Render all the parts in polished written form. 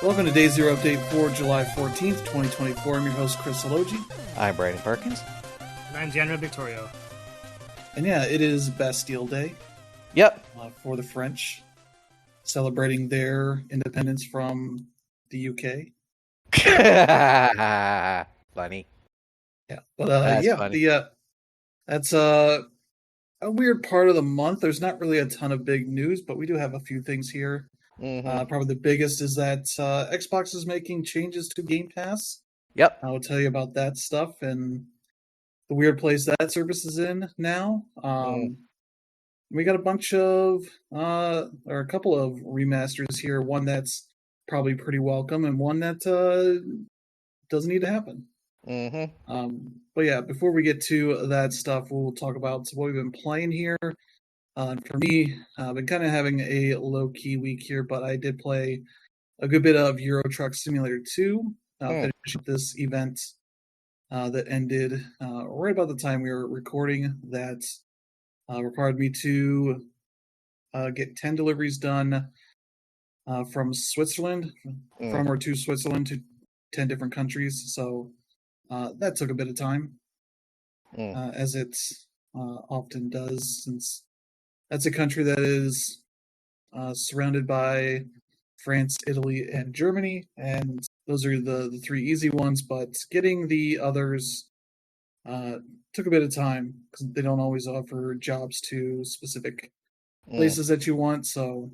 Welcome to Day Zero Update for July 14th, 2024. I'm your host, Chris Alogi. I'm Brandon Perkins. And I'm Gianna Victorio. And yeah, it is Bastille Day. Yep. For the French, celebrating their independence from the UK. Funny. Yeah, but funny. That's a weird part of the month. There's not really a ton of big news, but we do have a few things here. Mm-hmm. Probably the biggest is that Xbox is making changes to Game Pass. Yep. I will tell you about that stuff and the weird place that service is in now. We got a bunch of, or a couple of remasters here. One that's probably pretty welcome, and one that doesn't need to happen. Mm-hmm. But yeah, before we get to that stuff, we'll talk about what we've been playing here. For me, I've been kind of having a low-key week here, but I did play a good bit of Euro Truck Simulator 2. Finished this event that ended right about the time we were recording. That required me to get 10 deliveries done from Switzerland, from or to Switzerland, to 10 different countries. So that took a bit of time, as it often does, since that's a country that is surrounded by France, Italy, and Germany, and those are the three easy ones, but getting the others took a bit of time because they don't always offer jobs to specific places that you want, so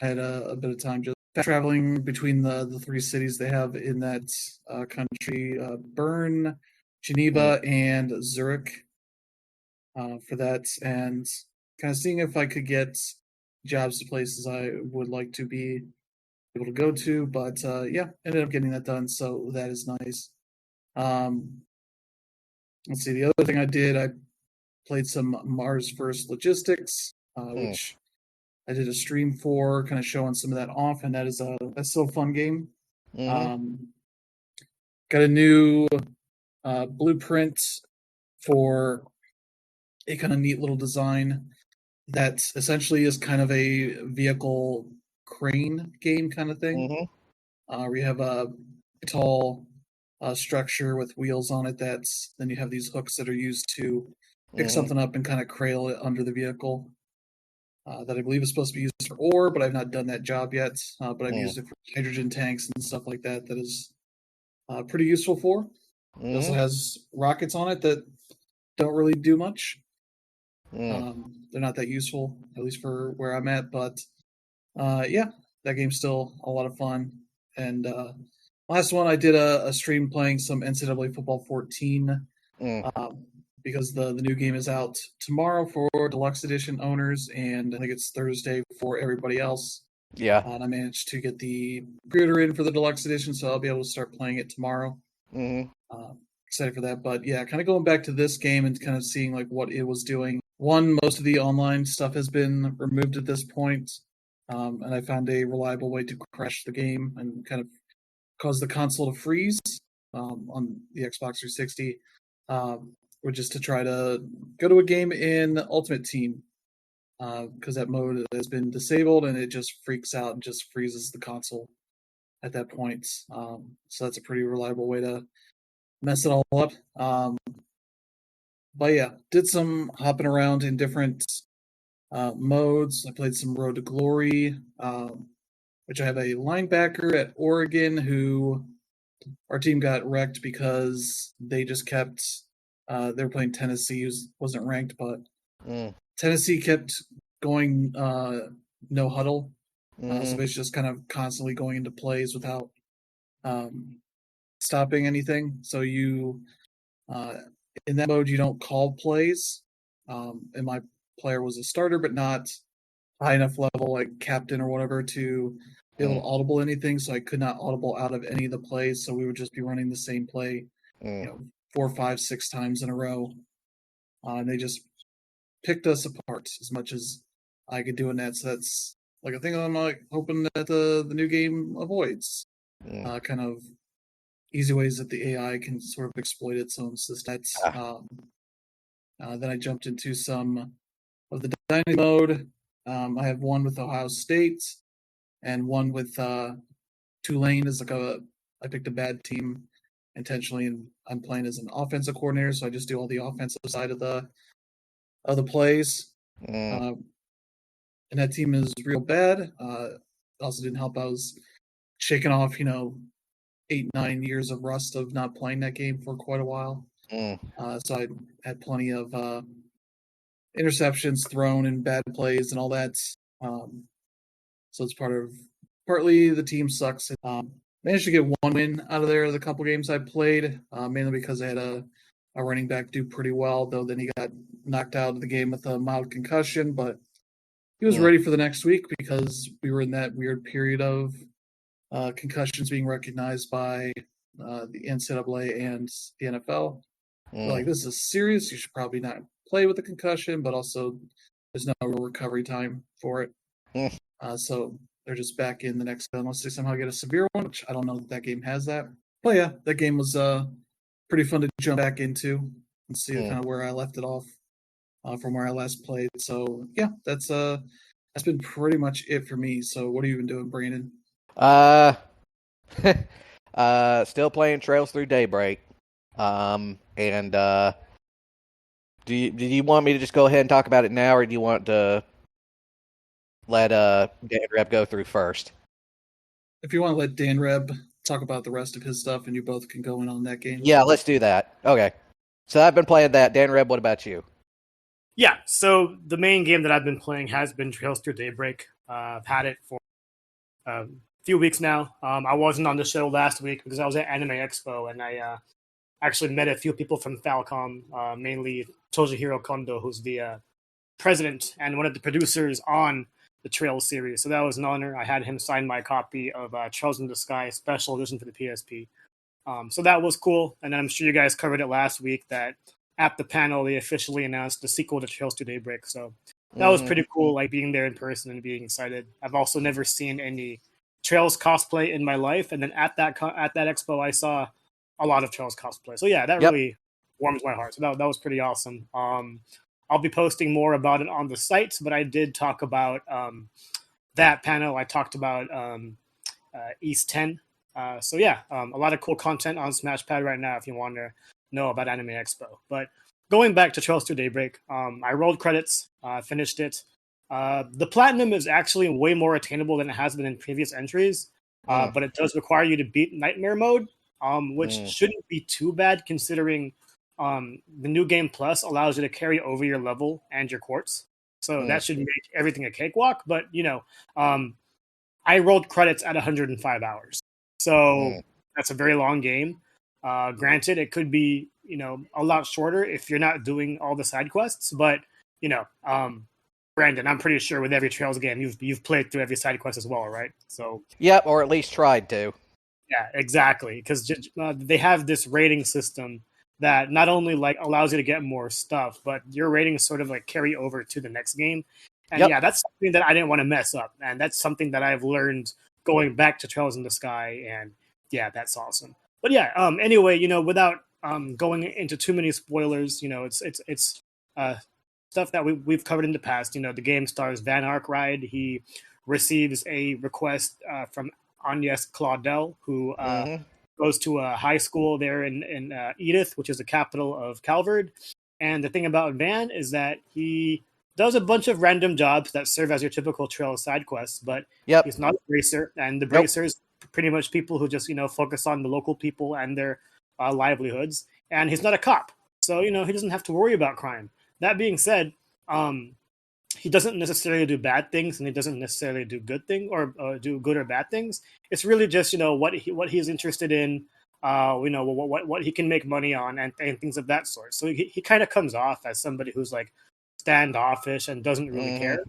I had a bit of time just traveling between the three cities they have in that country, Bern, Geneva, and Zurich, for that, and kind of seeing if I could get jobs to places I would like to be able to go to, but yeah, ended up getting that done, so that is nice. Let's see, the other thing I did, I played some Mars First Logistics, which I did a stream for, kind of showing some of that off, and that's still a fun game. Got a new blueprint for a kind of neat little design that essentially is kind of a vehicle crane game kind of thing. We have a tall structure with wheels on it. Then you have these hooks that are used to pick something up and kind of cradle it under the vehicle. That I believe is supposed to be used for ore, but I've not done that job yet. But I've used it for hydrogen tanks and stuff like that. That is pretty useful for. It also has rockets on it that don't really do much. They're not that useful, at least for where I'm at. But yeah, that game's still a lot of fun. And last one, I did a stream playing some NCAA Football 14. Because the new game is out tomorrow for Deluxe Edition owners, and I think it's Thursday for everybody else. Yeah. And I managed to get the pre-order in for the Deluxe Edition, so I'll be able to start playing it tomorrow. Excited for that. But yeah, kind of going back to this game and kind of seeing like what it was doing. One, most of the online stuff has been removed at this point, and I found a reliable way to crash the game and kind of cause the console to freeze on the Xbox 360. Or just to try to go to a game in Ultimate Team, because that mode has been disabled and it just freaks out and just freezes the console at that point. So that's a pretty reliable way to mess it all up. But yeah, did some hopping around in different modes. I played some Road to Glory, which I have a linebacker at Oregon who our team got wrecked because they just kept they were playing Tennessee, who wasn't ranked, but Tennessee kept going no huddle. So it's just kind of constantly going into plays without stopping anything. So you, in that mode, you don't call plays. And my player was a starter, but not high enough level, like captain or whatever, to be able to audible anything. So I could not audible out of any of the plays. So we would just be running the same play, 4, 5, 6 times in a row. And they just picked us apart as much as I could do in that. So that's like a thing I'm like hoping that the new game avoids. Kind of easy ways that the AI can sort of exploit its own systems. Then I jumped into some of the dining mode. I have one with Ohio State and one with Tulane is I picked a bad team intentionally, and I'm playing as an offensive coordinator, so I just do all the offensive side of the plays. And that team is real bad. Also didn't help. I was shaking off, 8-9 years of rust of not playing that game for quite a while. So I had plenty of interceptions thrown and bad plays and all that. So it's partly the team sucks. Managed to get one win out of there the couple games I played, mainly because I had a running back do pretty well, though then he got knocked out of the game with a mild concussion, but he was ready for the next week because we were in that weird period of concussions being recognized by the NCAA and the NFL. They're like, this is serious. You should probably not play with a concussion, but also there's no recovery time for it. So they're just back in the next unless they somehow get a severe one, which I don't know that game has that. But yeah, that game was pretty fun to jump back into and see kind of where I left it off from where I last played. So yeah, that's been pretty much it for me. So what have you been doing, Brandon? Still playing Trails Through Daybreak. And do you want me to just go ahead and talk about it now, or do you want to let Dan Reb go through first? If you want to let Dan Reb talk about the rest of his stuff, and you both can go in on that game. Yeah, let's do that. Okay. So I've been playing that. Dan Reb, what about you? Yeah, so the main game that I've been playing has been Trails Through Daybreak. I've had it for a few weeks now. I wasn't on the show last week because I was at Anime Expo, and I actually met a few people from Falcom, mainly Toshihiro Kondo, who's the president and one of the producers on the Trails series. So that was an honor. I had him sign my copy of Trails in the Sky Special Edition for the PSP. So that was cool. And then I'm sure you guys covered it last week that at the panel, they officially announced the sequel to Trails to Daybreak. So that was pretty cool, like being there in person and being excited. I've also never seen any Trails cosplay in my life. And then at that expo, I saw a lot of Trails cosplay. So yeah, that really warms my heart. So that was pretty awesome. I'll be posting more about it on the site, but I did talk about that panel. I talked about East 10. So yeah, a lot of cool content on SmashPad right now if you want to know about Anime Expo. But going back to Trails to Daybreak, I rolled credits, finished it. The platinum is actually way more attainable than it has been in previous entries, but it does require you to beat Nightmare Mode, which shouldn't be too bad considering the New Game Plus allows you to carry over your level and your quartz. So that should make everything a cakewalk. But, I rolled credits at 105 hours. So that's a very long game. Granted, it could be, a lot shorter if you're not doing all the side quests. But, Brandon, I'm pretty sure with every Trails game, you've played through every side quest as well, right? So yep, or at least tried to. Yeah, exactly. Because they have this rating system that not only allows you to get more stuff, but your ratings sort of carry over to the next game. And yeah, that's something that I didn't want to mess up. And that's something that I've learned going back to Trails in the Sky. And yeah, that's awesome. But yeah, anyway, without going into too many spoilers, it's stuff that we've covered in the past. The game stars Van Arkwright. He receives a request from Agnes Claudel, who goes to a high school there in Edith, which is the capital of Calvard. And the thing about Van is that he does a bunch of random jobs that serve as your typical Trail side quests, but he's not a bracer. And the bracers, pretty much people who just, focus on the local people and their livelihoods. And he's not a cop. So, he doesn't have to worry about crime. That being said, he doesn't necessarily do bad things, and he doesn't necessarily do good things or do good or bad things. It's really just what he's interested in, what he can make money on, and things of that sort. So he kind of comes off as somebody who's standoffish and doesn't really care.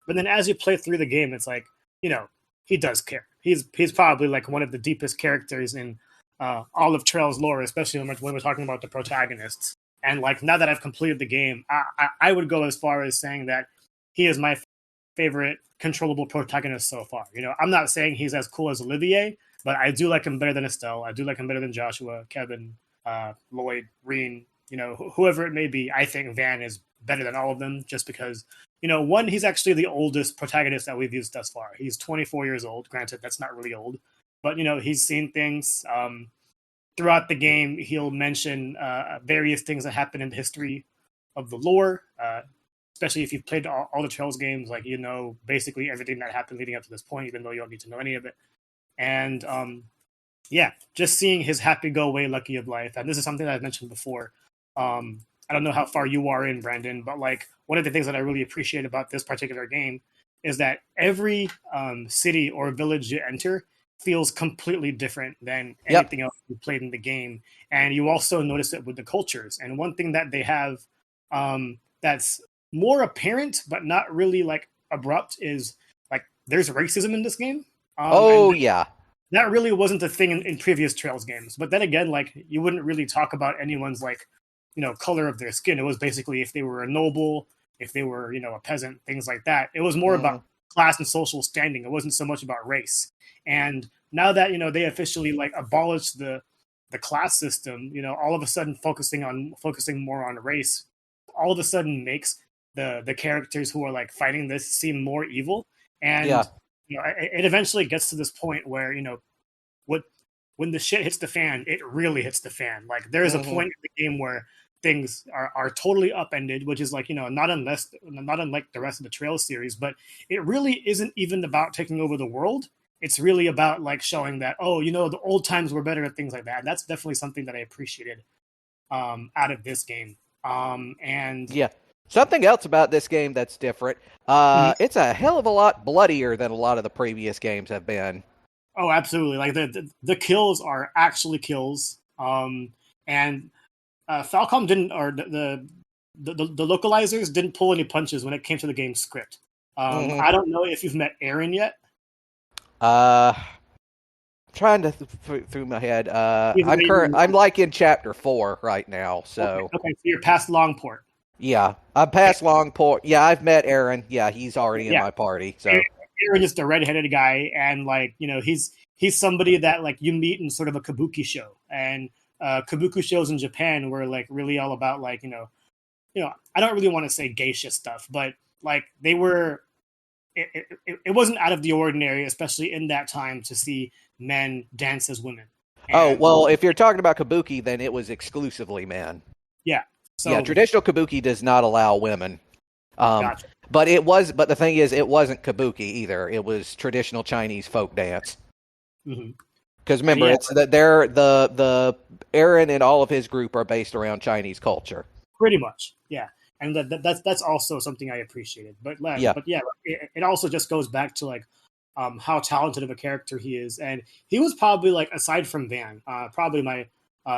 But then as you play through the game, it's he does care. He's probably one of the deepest characters in all of Trails lore, especially when we're talking about the protagonists. And now that I've completed the game, I would go as far as saying that he is my favorite controllable protagonist so far. I'm not saying he's as cool as Olivier, but I do like him better than Estelle. I do like him better than Joshua, Kevin, Lloyd, Reen, whoever it may be. I think Van is better than all of them just because, one, he's actually the oldest protagonist that we've used thus far. He's 24 years old. Granted, that's not really old. but he's seen things. Throughout the game, he'll mention various things that happen in the history of the lore, especially if you've played all the Trails games, like basically everything that happened leading up to this point, even though you don't need to know any of it. And just seeing his happy-go-way-lucky of life, and this is something that I've mentioned before. I don't know how far you are in, Brandon, but like one of the things that I really appreciate about this particular game is that every city or village you enter feels completely different than anything else you played in the game. And you also notice it with the cultures. And one thing that they have that's more apparent but not really like abrupt is like there's racism in this game. That really wasn't a thing in previous Trails games. But then again, like you wouldn't really talk about anyone's like color of their skin. It was basically if they were a noble, if they were a peasant, things like that. It was more about class and social standing. It wasn't so much about race. And now that they officially like abolished the class system, all of a sudden focusing more on race, all of a sudden makes the characters who are like fighting this seem more evil. And it eventually gets to this point where when the shit hits the fan, it really hits the fan. Like there is a point in the game where things are totally upended, which is like not unlike the rest of the Trails series, but it really isn't even about taking over the world. It's really about like showing that the old times were better at things like that. And that's definitely something that I appreciated out of this game. Something else about this game that's different. It's a hell of a lot bloodier than a lot of the previous games have been. Oh, absolutely! Like the kills are actually kills, and Falcom didn't, or the localizers didn't pull any punches when it came to the game's script. I don't know if you've met Aaron yet. Trying to through my head. I'm like in chapter 4 right now. So okay, so you're past Longport. Yeah, I'm past Longport. Yeah, I've met Aaron. Yeah, he's already in my party. So Aaron is the redheaded guy, and like he's somebody that like you meet in sort of a kabuki show, and kabuki shows in Japan were like really all about like I don't really want to say geisha stuff, but like they were. It wasn't out of the ordinary, especially in that time, to see men dance as women. And, if you're talking about kabuki, then it was exclusively men. Yeah. So, traditional kabuki does not allow women. Gotcha. But the thing is, it wasn't kabuki either. It was traditional Chinese folk dance. Because remember, it's that the Aaron and all of his group are based around Chinese culture. Pretty much, yeah. And that's also something I appreciated. But it also just goes back to like how talented of a character he is, and he was probably like, aside from Van, probably my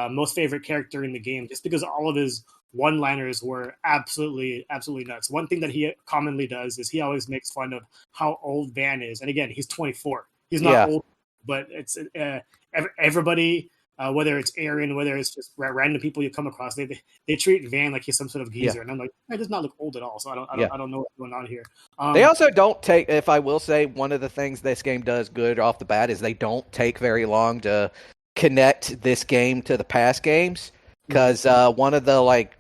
most favorite character in the game, just because all of his one-liners were absolutely nuts. One thing that he commonly does is he always makes fun of how old Van is, and again, he's 24. He's not old, but it's everybody. Whether it's Aaron, whether it's just random people you come across, they treat Van like he's some sort of geezer, and I'm like, he does not look old at all. So I don't know what's going on here. They also don't take. If I will say, one of the things this game does good off the bat is they don't take very long to connect this game to the past games, because one of the like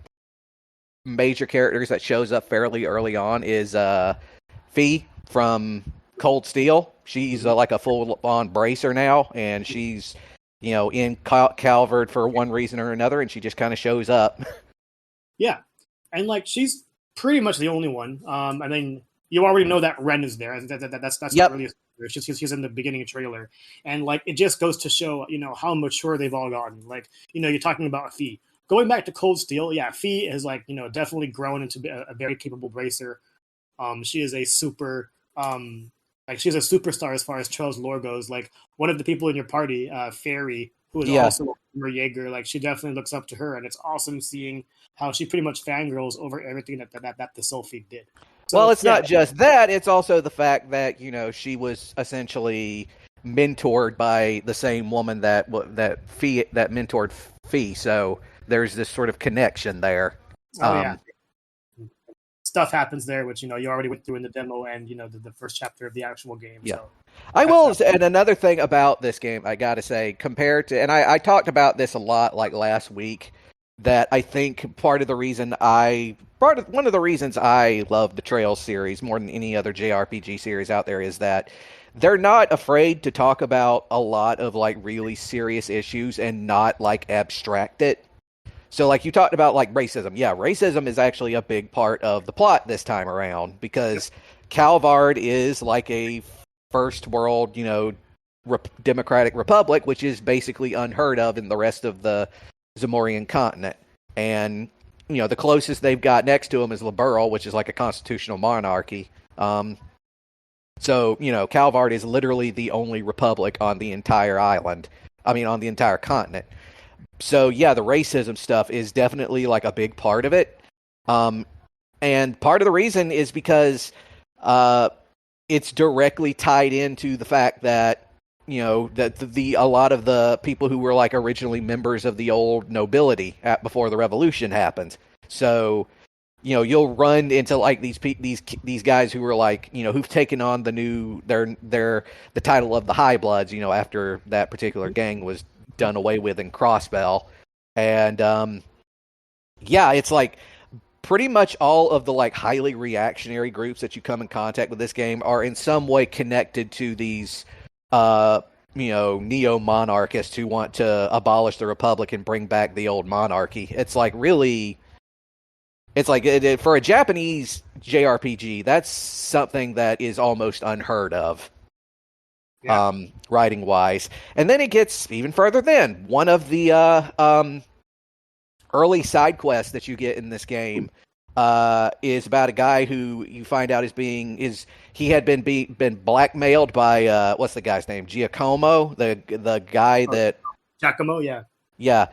major characters that shows up fairly early on is Fee from Cold Steel. She's like a full-on bracer now, and she's in Calvard for one reason or another, and she just kind of shows up. Yeah, and like she's pretty much the only one. I mean, you already know that Ren is there. That's not really. It's just she's in the beginning trailer, and like it just goes to show how mature they've all gotten. Like you're talking about Fee. Going back to Cold Steel, Fee has like definitely grown into a very capable bracer. She is a super. She's a superstar as far as Trails lore goes. Like one of the people in your party, Fairy, who is also a former Jaeger, like she definitely looks up to her, and it's awesome seeing how she pretty much fangirls over everything that the Soulfeed did. So, it's not just that; it's also the fact that she was essentially mentored by the same woman that mentored Fee. So there's this sort of connection there. Stuff happens there, which you already went through in the demo and the first chapter of the actual game. Yeah. So I will, and another thing about this game, I got to say, compared to, and I talked about this a lot like last week, that I think one of the reasons I love the Trails series more than any other JRPG series out there is that they're not afraid to talk about a lot of like really serious issues and not like abstract it. So like you talked about like racism. Yeah, racism is actually a big part of the plot this time around because Calvard is like a first world, democratic republic, which is basically unheard of in the rest of the Zamorian continent. And the closest they've got next to them is Liberal, which is like a constitutional monarchy. So, Calvard is literally the only republic on the entire island. I mean, on the entire continent. So, yeah, the racism stuff is definitely like a big part of it. And part of the reason is because it's directly tied into the fact that, that a lot of the people who were like originally members of the old nobility before the revolution happened. So, you'll run into like these guys who are like, who've taken on the title of the High Bloods, after that particular gang was done away with in Crossbell. And yeah, it's like pretty much all of the like highly reactionary groups that you come in contact with this game are in some way connected to these neo-monarchists who want to abolish the republic and bring back the old monarchy. It's like really, it's like for a Japanese JRPG, that's something that is almost unheard of. Yeah. Writing wise. And then it gets even further then. One of the early side quests that you get in this game is about a guy who you find out he had been blackmailed by what's the guy's name? Giacomo, the guy that Giacomo, yeah. Yeah.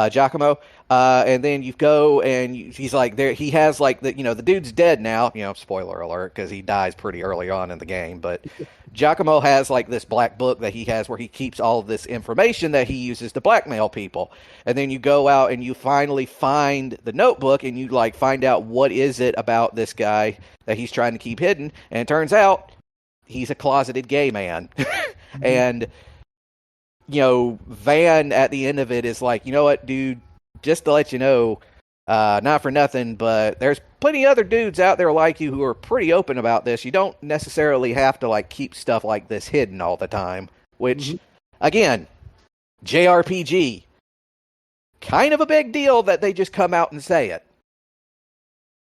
Giacomo, and then you go and he's like there. He has like the dude's dead now. Spoiler alert because he dies pretty early on in the game. But Giacomo has like this black book that he has where he keeps all of this information that he uses to blackmail people. And then you go out and you finally find the notebook and you like find out what is it about this guy that he's trying to keep hidden. And it turns out he's a closeted gay man, and. Van at the end of it is like, you know what, dude, just to let you know, not for nothing, but there's plenty of other dudes out there like you who are pretty open about this. You don't necessarily have to like keep stuff like this hidden all the time, which, again, JRPG, kind of a big deal that they just come out and say it.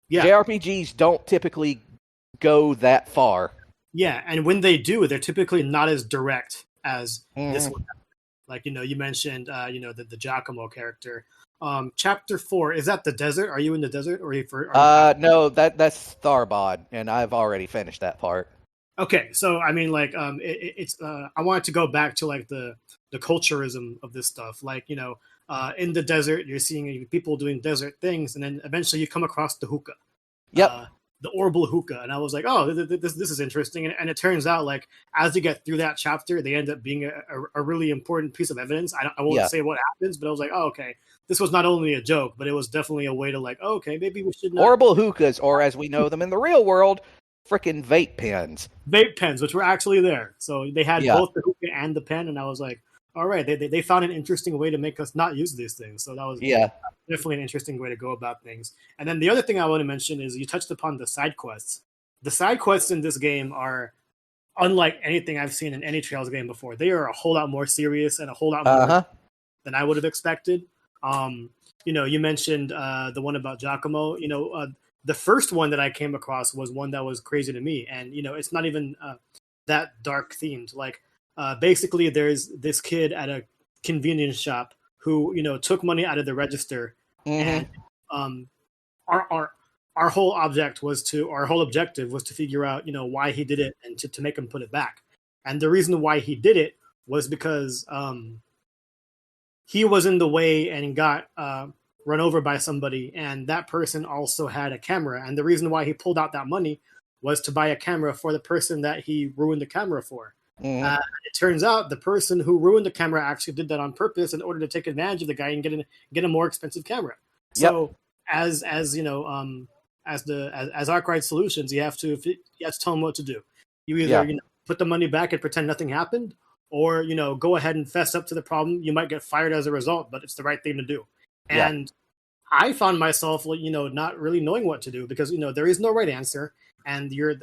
Yeah. JRPGs don't typically go that far. Yeah, and when they do, they're typically not as direct as this one. Like, you mentioned, the Giacomo character. Chapter 4, is that the desert? Are you in the desert? Or no, that's Tharbod, and I've already finished that part. Okay, so, I mean, like, it's I wanted to go back to, like, the culturism of this stuff. Like, in the desert, you're seeing people doing desert things, and then eventually you come across the hookah. Yep. The Orbital hookah, and I was like, oh, this is interesting, and it turns out like as you get through that chapter, they end up being a really important piece of evidence. I won't say what happens, but I was like, oh, okay, this was not only a joke, but it was definitely a way to like, oh, okay, maybe we should. Orbital hookahs, or as we know them in the real world, freaking vape pens. Vape pens, which were actually there, so they had both the hookah and the pen, and I was like, all right, they found an interesting way to make us not use these things, so that was definitely an interesting way to go about things. And then the other thing I want to mention is you touched upon the side quests. The side quests in this game are unlike anything I've seen in any Trails game before. They are a whole lot more serious and a whole lot more than I would have expected. You mentioned the one about Giacomo. The first one that I came across was one that was crazy to me, and it's not even that dark themed. Like basically, there's this kid at a convenience shop who took money out of the register, and our whole objective was to figure out why he did it and to make him put it back. And the reason why he did it was because he was in the way and got run over by somebody, and that person also had a camera. And the reason why he pulled out that money was to buy a camera for the person that he ruined the camera for. It turns out the person who ruined the camera actually did that on purpose in order to take advantage of the guy and get a more expensive camera. So as Arkwright Solutions, you have to tell them what to do. You either put the money back and pretend nothing happened, or go ahead and fess up to the problem. You might get fired as a result, but it's the right thing to do. And I found myself not really knowing what to do because there is no right answer, and your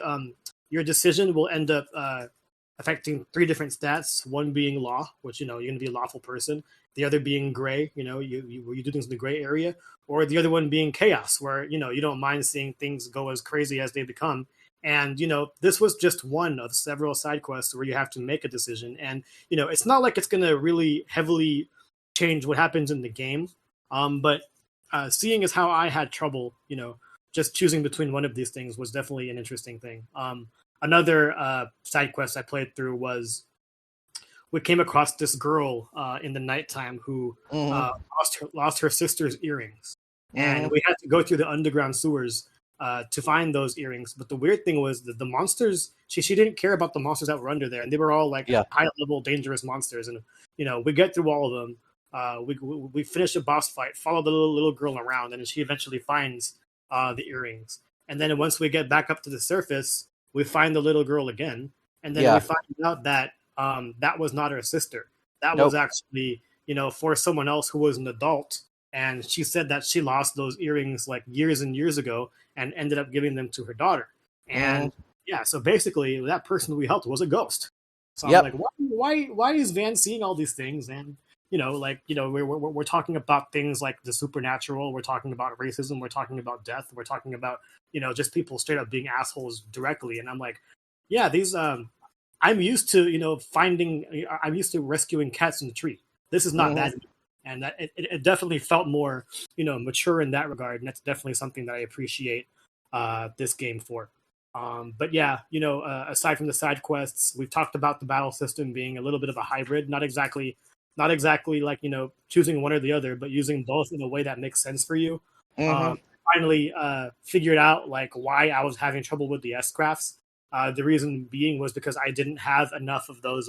decision will end up affecting 3 different stats. One being law, which you're going to be a lawful person. The other being gray, you do things in the gray area, or the other one being chaos, where you don't mind seeing things go as crazy as they become. And this was just one of several side quests where you have to make a decision, and it's not like it's going to really heavily change what happens in the game. But seeing as how I had trouble, just choosing between one of these things was definitely an interesting thing. Another side quest I played through was we came across this girl in the nighttime who lost her sister's earrings, and we had to go through the underground sewers to find those earrings. But the weird thing was that the monsters, she didn't care about the monsters that were under there, and they were all like high level dangerous monsters. And we get through all of them. We finish a boss fight, follow the little girl around, and she eventually finds the earrings. And then once we get back up to the surface, we find the little girl again, and then we find out that that was not her sister. That was actually, for someone else who was an adult. And she said that she lost those earrings like years and years ago and ended up giving them to her daughter. And so basically that person we helped was a ghost. So I'm like, why is Van seeing all these things? And we're talking about things like the supernatural. We're talking about racism. We're talking about death. We're talking about just people straight up being assholes directly. And I'm like, these I'm used to I'm used to rescuing cats in the tree. This is not that, and that it definitely felt more mature in that regard, and that's definitely something that I appreciate this game for. But aside from the side quests, we've talked about the battle system being a little bit of a hybrid, not exactly like choosing one or the other, but using both in a way that makes sense for you. Finally figured out like why I was having trouble with the S-crafts. The reason being was because I didn't have enough of those.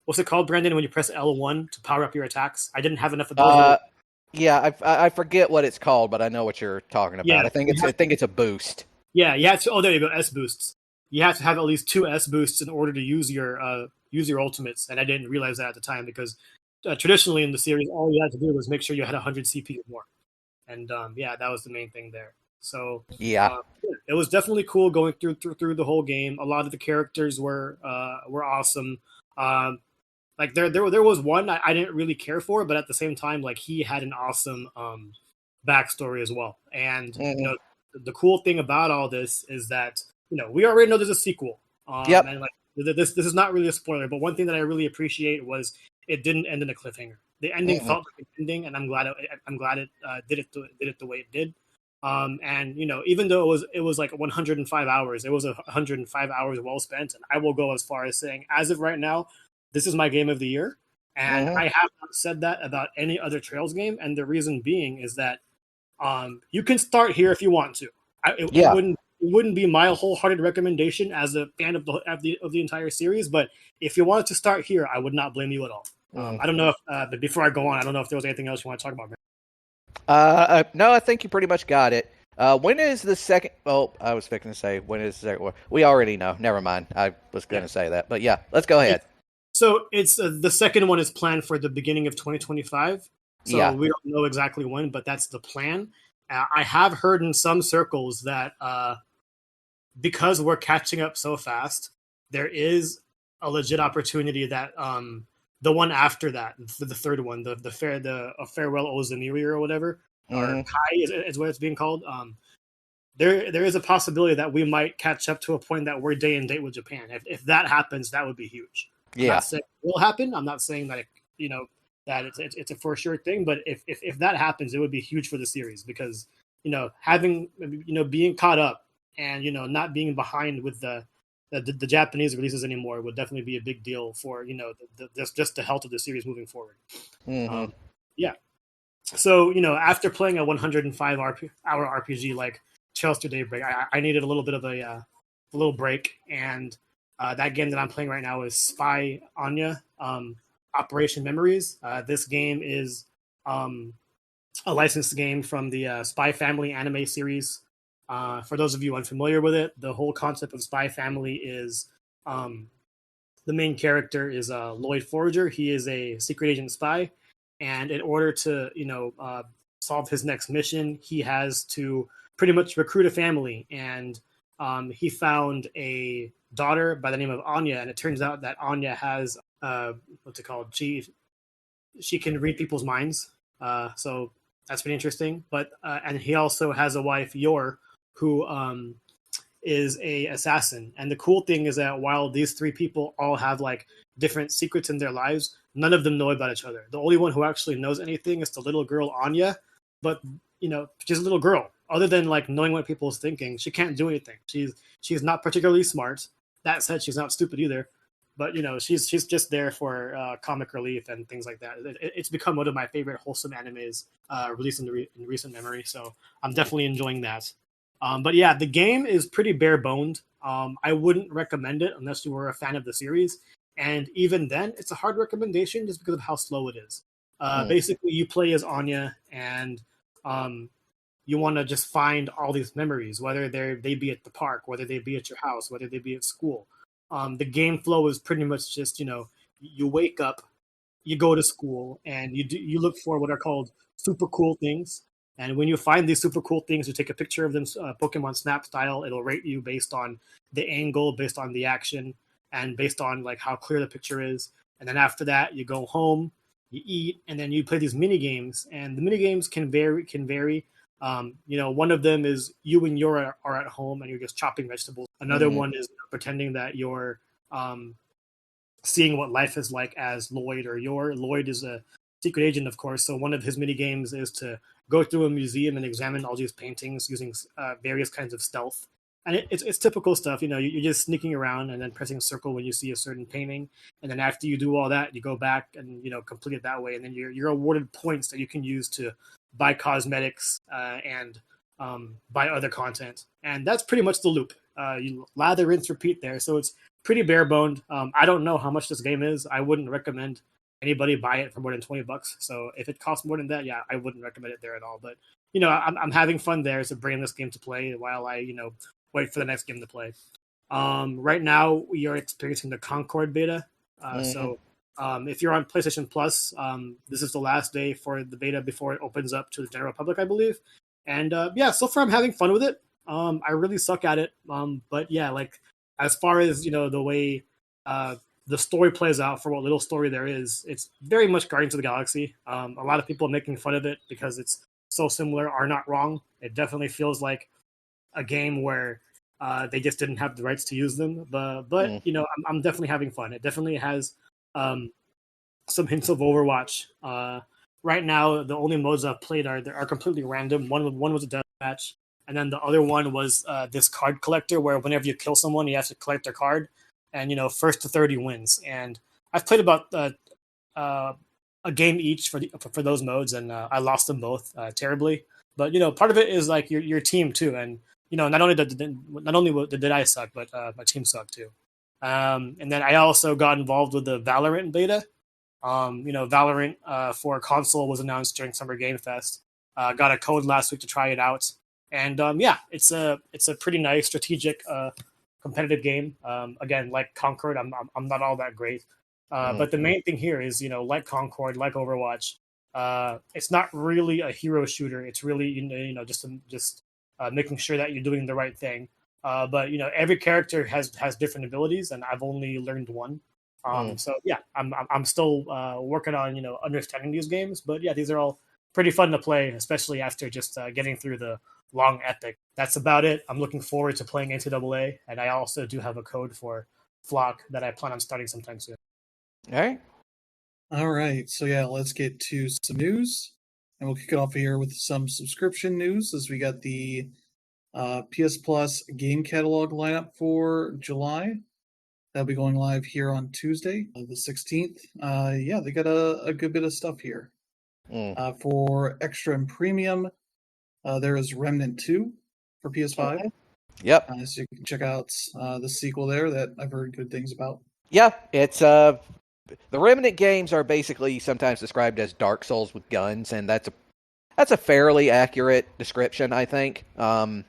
What's it called, Brandon? When you press L1 to power up your attacks, I didn't have enough of those. I forget what it's called, but I know what you're talking about. I think it's a boost. Yeah, you have to. Oh, there you go. S boosts. You have to have at least 2 S boosts in order to use your ultimates, and I didn't realize that at the time because traditionally in the series, all you had to do was make sure you had 100 CP or more, and that was the main thing there. So it was definitely cool going through the whole game. A lot of the characters were awesome. Like there was one I didn't really care for, but at the same time, like he had an awesome backstory as well. And the cool thing about all this is that we already know there's a sequel. And like this is not really a spoiler, but one thing that I really appreciate was it didn't end in a cliffhanger. The ending felt like an ending, and I'm glad it did it the way it did. And even though it was like 105 hours, it was 105 hours well spent, and I will go as far as saying, as of right now, this is my game of the year, and I have not said that about any other Trails game, and the reason being is that you can start here if you want to. It wouldn't be my wholehearted recommendation as a fan of the entire series, but if you wanted to start here, I would not blame you at all. I don't know if, but before I go on, I don't know if there was anything else you want to talk about. No, I think you pretty much got it. When is the second? Well, I was fixing to say when is the second one. We already know. Never mind. I was going to say that, but yeah, let's go ahead. So it's the second one is planned for the beginning of 2025. So we don't know exactly when, but that's the plan. I have heard in some circles that because we're catching up so fast, there is a legit opportunity that the one after that, the third one, the Farewell Ozemiri or whatever, or Kai is what it's being called. There is a possibility that we might catch up to a point that we're day and date with Japan. If that happens, that would be huge. I'm not saying it will happen. I'm not saying that that it's a for sure thing, but if that happens, it would be huge for the series because having being caught up and not being behind with the Japanese releases anymore would definitely be a big deal for just the health of the series moving forward. So after playing a 105 hour RPG like Trails Through Daybreak, I needed a little bit of a little break, and that game that I'm playing right now is Spy Anya Operation Memories. This game is a licensed game from the Spy Family anime series. For those of you unfamiliar with it, the whole concept of Spy Family is the main character is Lloyd Forger. He is a secret agent spy, and in order to solve his next mission, he has to pretty much recruit a family. And he found a daughter by the name of Anya, and it turns out that Anya has what's it called? She can read people's minds. So that's been interesting. But and he also has a wife, Yor, who is a assassin. And the cool thing is that while these three people all have like different secrets in their lives, none of them know about each other. The only one who actually knows anything is the little girl Anya. But she's a little girl. Other than like knowing what people is thinking, she can't do anything. She's not particularly smart. That said, she's not stupid either. But she's just there for comic relief and things like that. It's become one of my favorite wholesome animes released in recent memory. So I'm definitely enjoying that. But yeah, the game is pretty bare boned. I wouldn't recommend it unless you were a fan of the series. And even then, it's a hard recommendation just because of how slow it is. Basically, you play as Anya, and you want to just find all these memories, whether they be at the park, whether they be at your house, whether they be at school. The game flow is pretty much just you wake up, you go to school, and you look for what are called super cool things. And when you find these super cool things, you take a picture of them, Pokemon Snap style. It'll rate you based on the angle, based on the action, and based on like how clear the picture is. And then after that, you go home, you eat, and then you play these mini games. And the mini games can vary. One of them is you and Yor are at home and you're just chopping vegetables. Another one is pretending that you're seeing what life is like as Lloyd or Yor. Lloyd is a secret agent, of course. So one of his mini games is to go through a museum and examine all these paintings using various kinds of stealth. And it's typical stuff. You're just sneaking around and then pressing circle when you see a certain painting. And then after you do all that, you go back and complete it that way. And then you're awarded points that you can use to buy cosmetics and buy other content. And that's pretty much the loop. You lather, rinse, repeat there. So it's pretty bare boned. I don't know how much this game is. I wouldn't recommend anybody buy it for more than $20. So if it costs more than that, yeah, I wouldn't recommend it there at all. But I'm having fun there to bring this game to play while I wait for the next game to play. Right now we are experiencing the Concord beta. So if you're on PlayStation Plus, this is the last day for the beta before it opens up to the general public, I believe. And so far I'm having fun with it. I really suck at it. But yeah, like as far as the way the story plays out, for what little story there is, it's very much Guardians of the Galaxy. A lot of people making fun of it because it's so similar are not wrong. It definitely feels like a game where they just didn't have the rights to use them. But I'm definitely having fun. It definitely has some hints of Overwatch. Right now, the only modes I've played are completely random. One was a death match, and then the other one was this card collector, where whenever you kill someone, you have to collect their card, and first to 30 wins. And I've played about a game each for those modes, and I lost them both terribly. But part of it is like your team too, and not only did I suck, but my team sucked too. And then I also got involved with the Valorant beta. Valorant for console was announced during Summer Game Fest. Got a code last week to try it out, and it's a pretty nice strategic competitive game. Again, like Concord, I'm not all that great, but the main thing here is like Concord, like Overwatch, it's not really a hero shooter. It's really just making sure that you're doing the right thing. But every character has different abilities, and I've only learned one. So yeah, I'm still working on understanding these games, but yeah, these are all pretty fun to play, especially after just getting through the long epic. That's about it. I'm looking forward to playing NCAA, and I also do have a code for Flock that I plan on starting sometime soon. All right. So yeah, let's get to some news, and we'll kick it off here with some subscription news, as we got the PS Plus game catalog lineup for July. That'll be going live here on Tuesday, the 16th. They got a good bit of stuff here. For extra and premium, there is Remnant 2 for PS5. Yep. So you can check out the sequel there that I've heard good things about. Yeah, it's the Remnant games are basically sometimes described as Dark Souls with guns, and that's a fairly accurate description, I think. And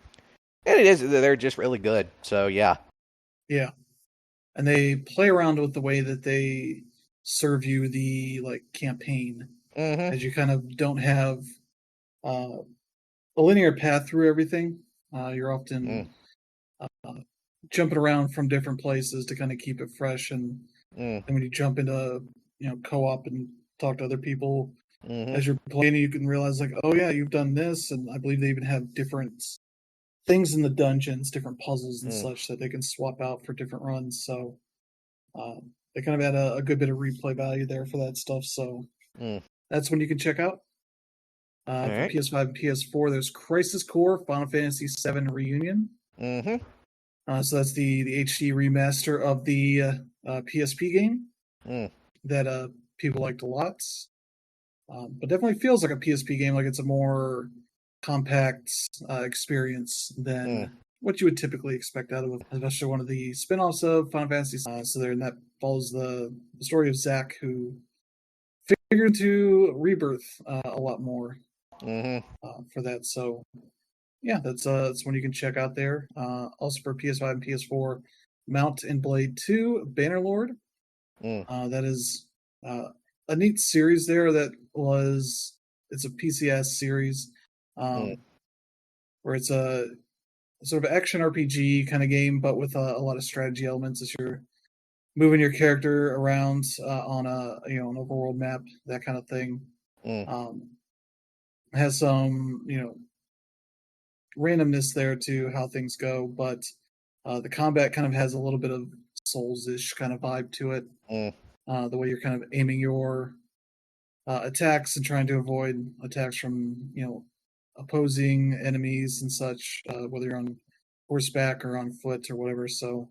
it is, they're just really good. So yeah. Yeah. And they play around with the way that they serve you the campaign, as you kind of don't have a linear path through everything. You're often jumping around from different places to kind of keep it fresh. And when you jump into co-op and talk to other people as you're playing, you can realize like, oh yeah, you've done this, and I believe they even have different things in the dungeons, different puzzles and such that they can swap out for different runs. So they kind of add a good bit of replay value there for that stuff. So that's when you can check out. For right. PS5 and PS4, there's Crisis Core Final Fantasy VII Reunion. So that's the HD remaster of the PSP game that people liked a lot. But definitely feels like a PSP game, like it's a more compact experience than what you would typically expect out of, especially one of the spin-offs of Final Fantasy. That follows the story of Zack, who figured to Rebirth a lot more for that. So yeah, that's when you can check out there. Also for PS5 and PS4, Mount and Blade 2 Bannerlord. That is a neat series there. It's a PCS series where it's a sort of action RPG kind of game, but with a lot of strategy elements as you're moving your character around on an overworld map, that kind of thing. Has some randomness there to how things go, but the combat kind of has a little bit of Souls-ish kind of vibe to it. The way you're kind of aiming your attacks and trying to avoid attacks from opposing enemies and such, whether you're on horseback or on foot or whatever. So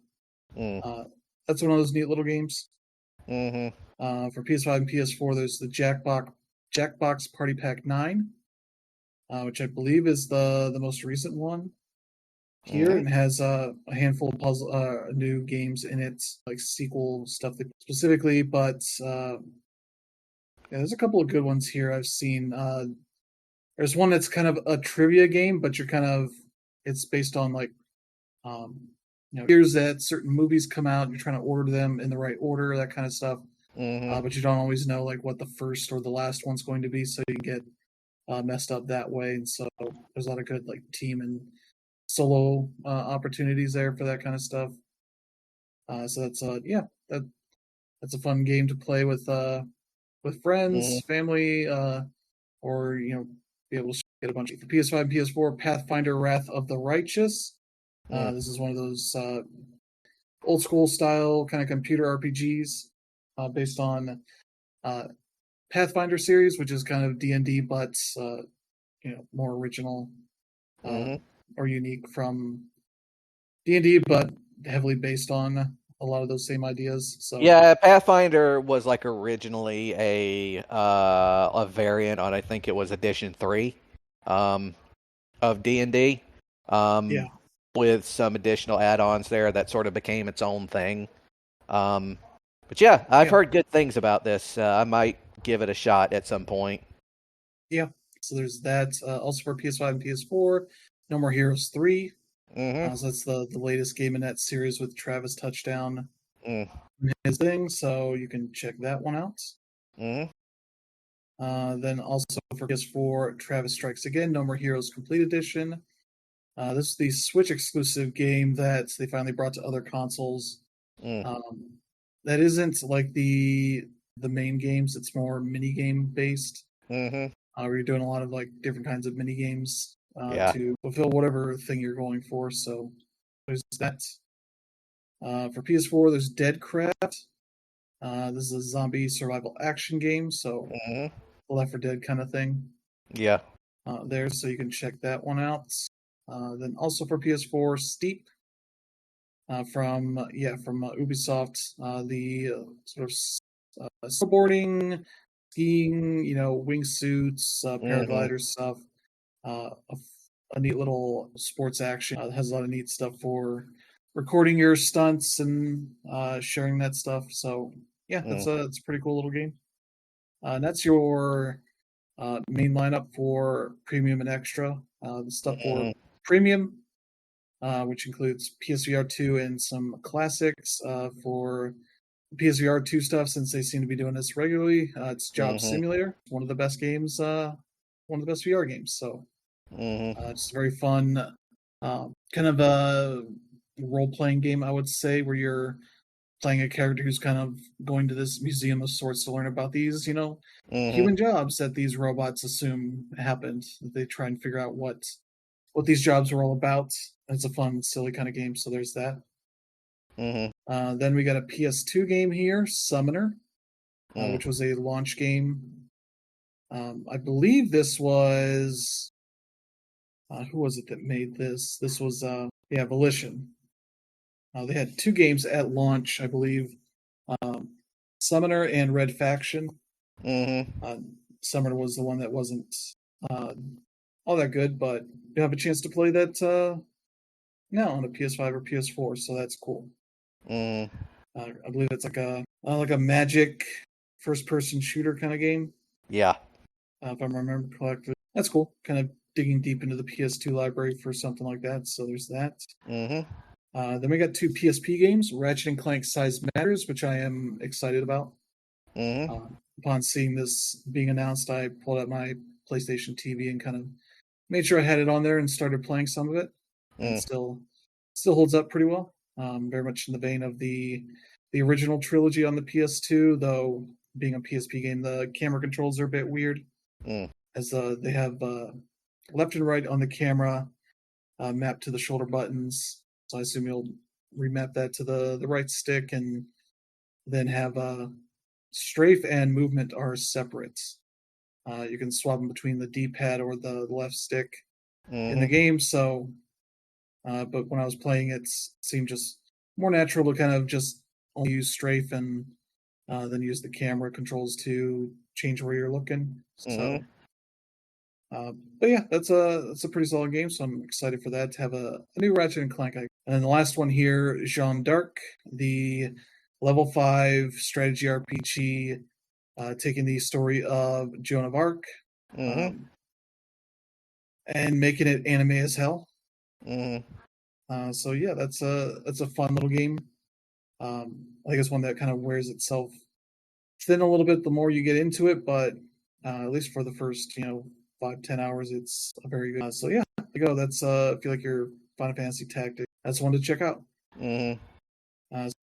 that's one of those neat little games. For PS5 and PS4, there's the Jackbox Party Pack 9, which I believe is the most recent one here, and has a handful of new games in it, like sequel stuff specifically. But there's a couple of good ones here I've seen. There's one that's kind of a trivia game, but it's based on like years that certain movies come out, and you're trying to order them in the right order, that kind of stuff. But you don't always know like what the first or the last one's going to be, so you can get messed up that way. And so there's a lot of good like team and solo opportunities there for that kind of stuff. So that's that's a fun game to play with friends, family, or be able to get a bunch of. For PS5 and PS4, Pathfinder: Wrath of the Righteous. This is one of those old school style kind of computer RPGs based on Pathfinder series, which is kind of D&D, but more original or unique from D&D, but heavily based on a lot of those same ideas. So yeah, Pathfinder was like originally a variant on, I think it was edition 3 of D&D. With some additional add-ons there that sort of became its own thing. But yeah, I've heard good things about this. I might give it a shot at some point. Yeah, so there's that. Also for PS5 and PS4, No More Heroes 3. So that's the latest game in that series with Travis Touchdown and his thing, so you can check that one out. Then also for PS4, Travis Strikes Again, No More Heroes Complete Edition. This is the Switch exclusive game that they finally brought to other consoles. That isn't like the main games; it's more mini game based. Where you're doing a lot of like different kinds of mini games to fulfill whatever thing you're going for. So there's that. For PS4, there's Deadcraft. This is a zombie survival action game, so Left 4 Dead kind of thing. Yeah. There, so you can check that one out. Then also for PS4, Steep from Ubisoft, the sort of snowboarding, skiing, wingsuits, paraglider stuff. A neat little sports action. It has a lot of neat stuff for recording your stunts and sharing that stuff. So yeah, it's a pretty cool little game. And that's your main lineup for Premium and Extra. The stuff for Premium, which includes PSVR 2 and some classics. For PSVR 2 stuff, since they seem to be doing this regularly, it's Job Simulator, one of the best games, one of the best VR games. So it's very fun, kind of role-playing game, I would say, where you're playing a character who's kind of going to this museum of sorts to learn about these, human jobs that these robots assume happened. They try and figure out what these jobs are all about. It's a fun, silly kind of game, so there's that. Then we got a PS2 game here, Summoner, which was a launch game. I believe this was... who was it that made this? This was, Volition. They had 2 games at launch, I believe. Summoner and Red Faction. Summoner was the one that wasn't all that good, but you have a chance to play that now on a PS5 or PS4, so that's cool. I believe it's like a magic first-person shooter kind of game. Yeah. If I remember correctly. That's cool. Kind of digging deep into the PS2 library for something like that, so there's that. Then we got 2 PSP games, Ratchet and Clank Size Matters, which I am excited about. Upon seeing this being announced, I pulled out my PlayStation TV and kind of made sure I had it on there and started playing some of it. And still holds up pretty well. Very much in the vein of the original trilogy on the PS2, though being a PSP game, the camera controls are a bit weird, as they have left and right on the camera mapped to the shoulder buttons. So I assume you'll remap that to the right stick, and then have strafe and movement are separate. You can swap them between the D-pad or the left stick in the game. So, but when I was playing, it seemed just more natural to kind of just only use strafe and then use the camera controls to change where you're looking. So, but yeah, that's a pretty solid game. So I'm excited for that to have a new Ratchet and Clank. And then the last one here, Jeanne d'Arc, the level 5 strategy RPG, taking the story of Joan of Arc and making it anime as hell. So yeah, that's a fun little game. I think it's one that kind of wears itself thin a little bit the more you get into it, but at least for the first 5-10 hours, it's a very good. So yeah, there you go. That's if you like your Final Fantasy Tactics, that's one to check out. So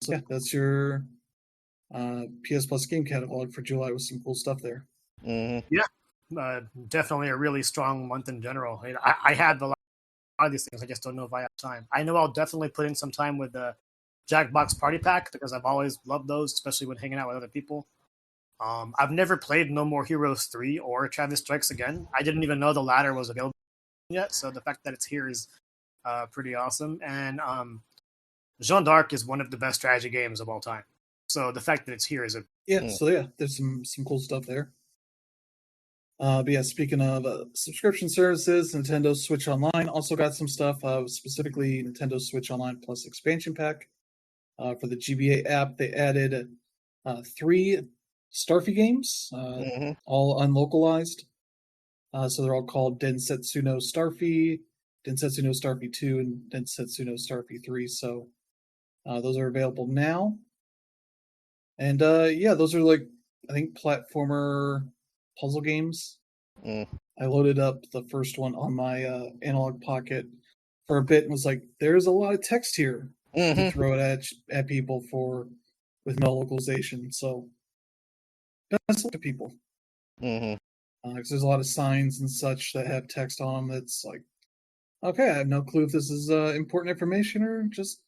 yeah, that's your PS Plus game catalog for July with some cool stuff there. Yeah, definitely a really strong month in general. I had a lot of these things. I just don't know if I have time. I know I'll definitely put in some time with the Jackbox Party Pack because I've always loved those, especially when hanging out with other people. I've never played No More Heroes 3 or Travis Strikes Again. I didn't even know the latter was available yet, so the fact that it's here is pretty awesome. And Jeanne d'Arc is one of the best strategy games of all time. So the fact that it's here is So yeah, there's some cool stuff there. But yeah, speaking of subscription services, Nintendo Switch Online also got some stuff, specifically Nintendo Switch Online Plus expansion pack. For the GBA app, they added 3 Starfy games, all unlocalized. So they're all called Densetsu no Starfy, Densetsu no Starfy 2, and Densetsu no Starfy 3. So those are available now. And yeah, those are like, I think, platformer puzzle games. I loaded up the first one on my Analog Pocket for a bit and was like, there's a lot of text here to throw it at people with no localization. So that's to people. Because there's a lot of signs and such that have text on them that's like, okay, I have no clue if this is important information or just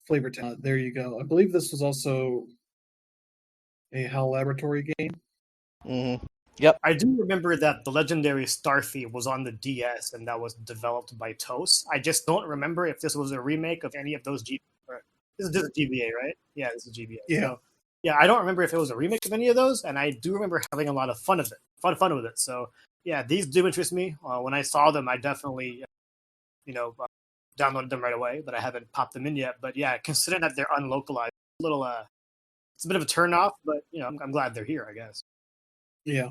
flavor text. There you go. I believe this was also a HAL Laboratory game. Yep. I do remember that the legendary Starfy was on the DS and that was developed by TOS. I just don't remember if this was a remake of any of those This is GBA, right? Yeah, this is GBA. Yeah. So, yeah, I don't remember if it was a remake of any of those, and I do remember having a lot of fun with it. So, yeah, these do interest me. When I saw them, I definitely, downloaded them right away, but I haven't popped them in yet. But yeah, considering that they're unlocalized, it's a bit of a turnoff, but I'm glad they're here, I guess. Yeah.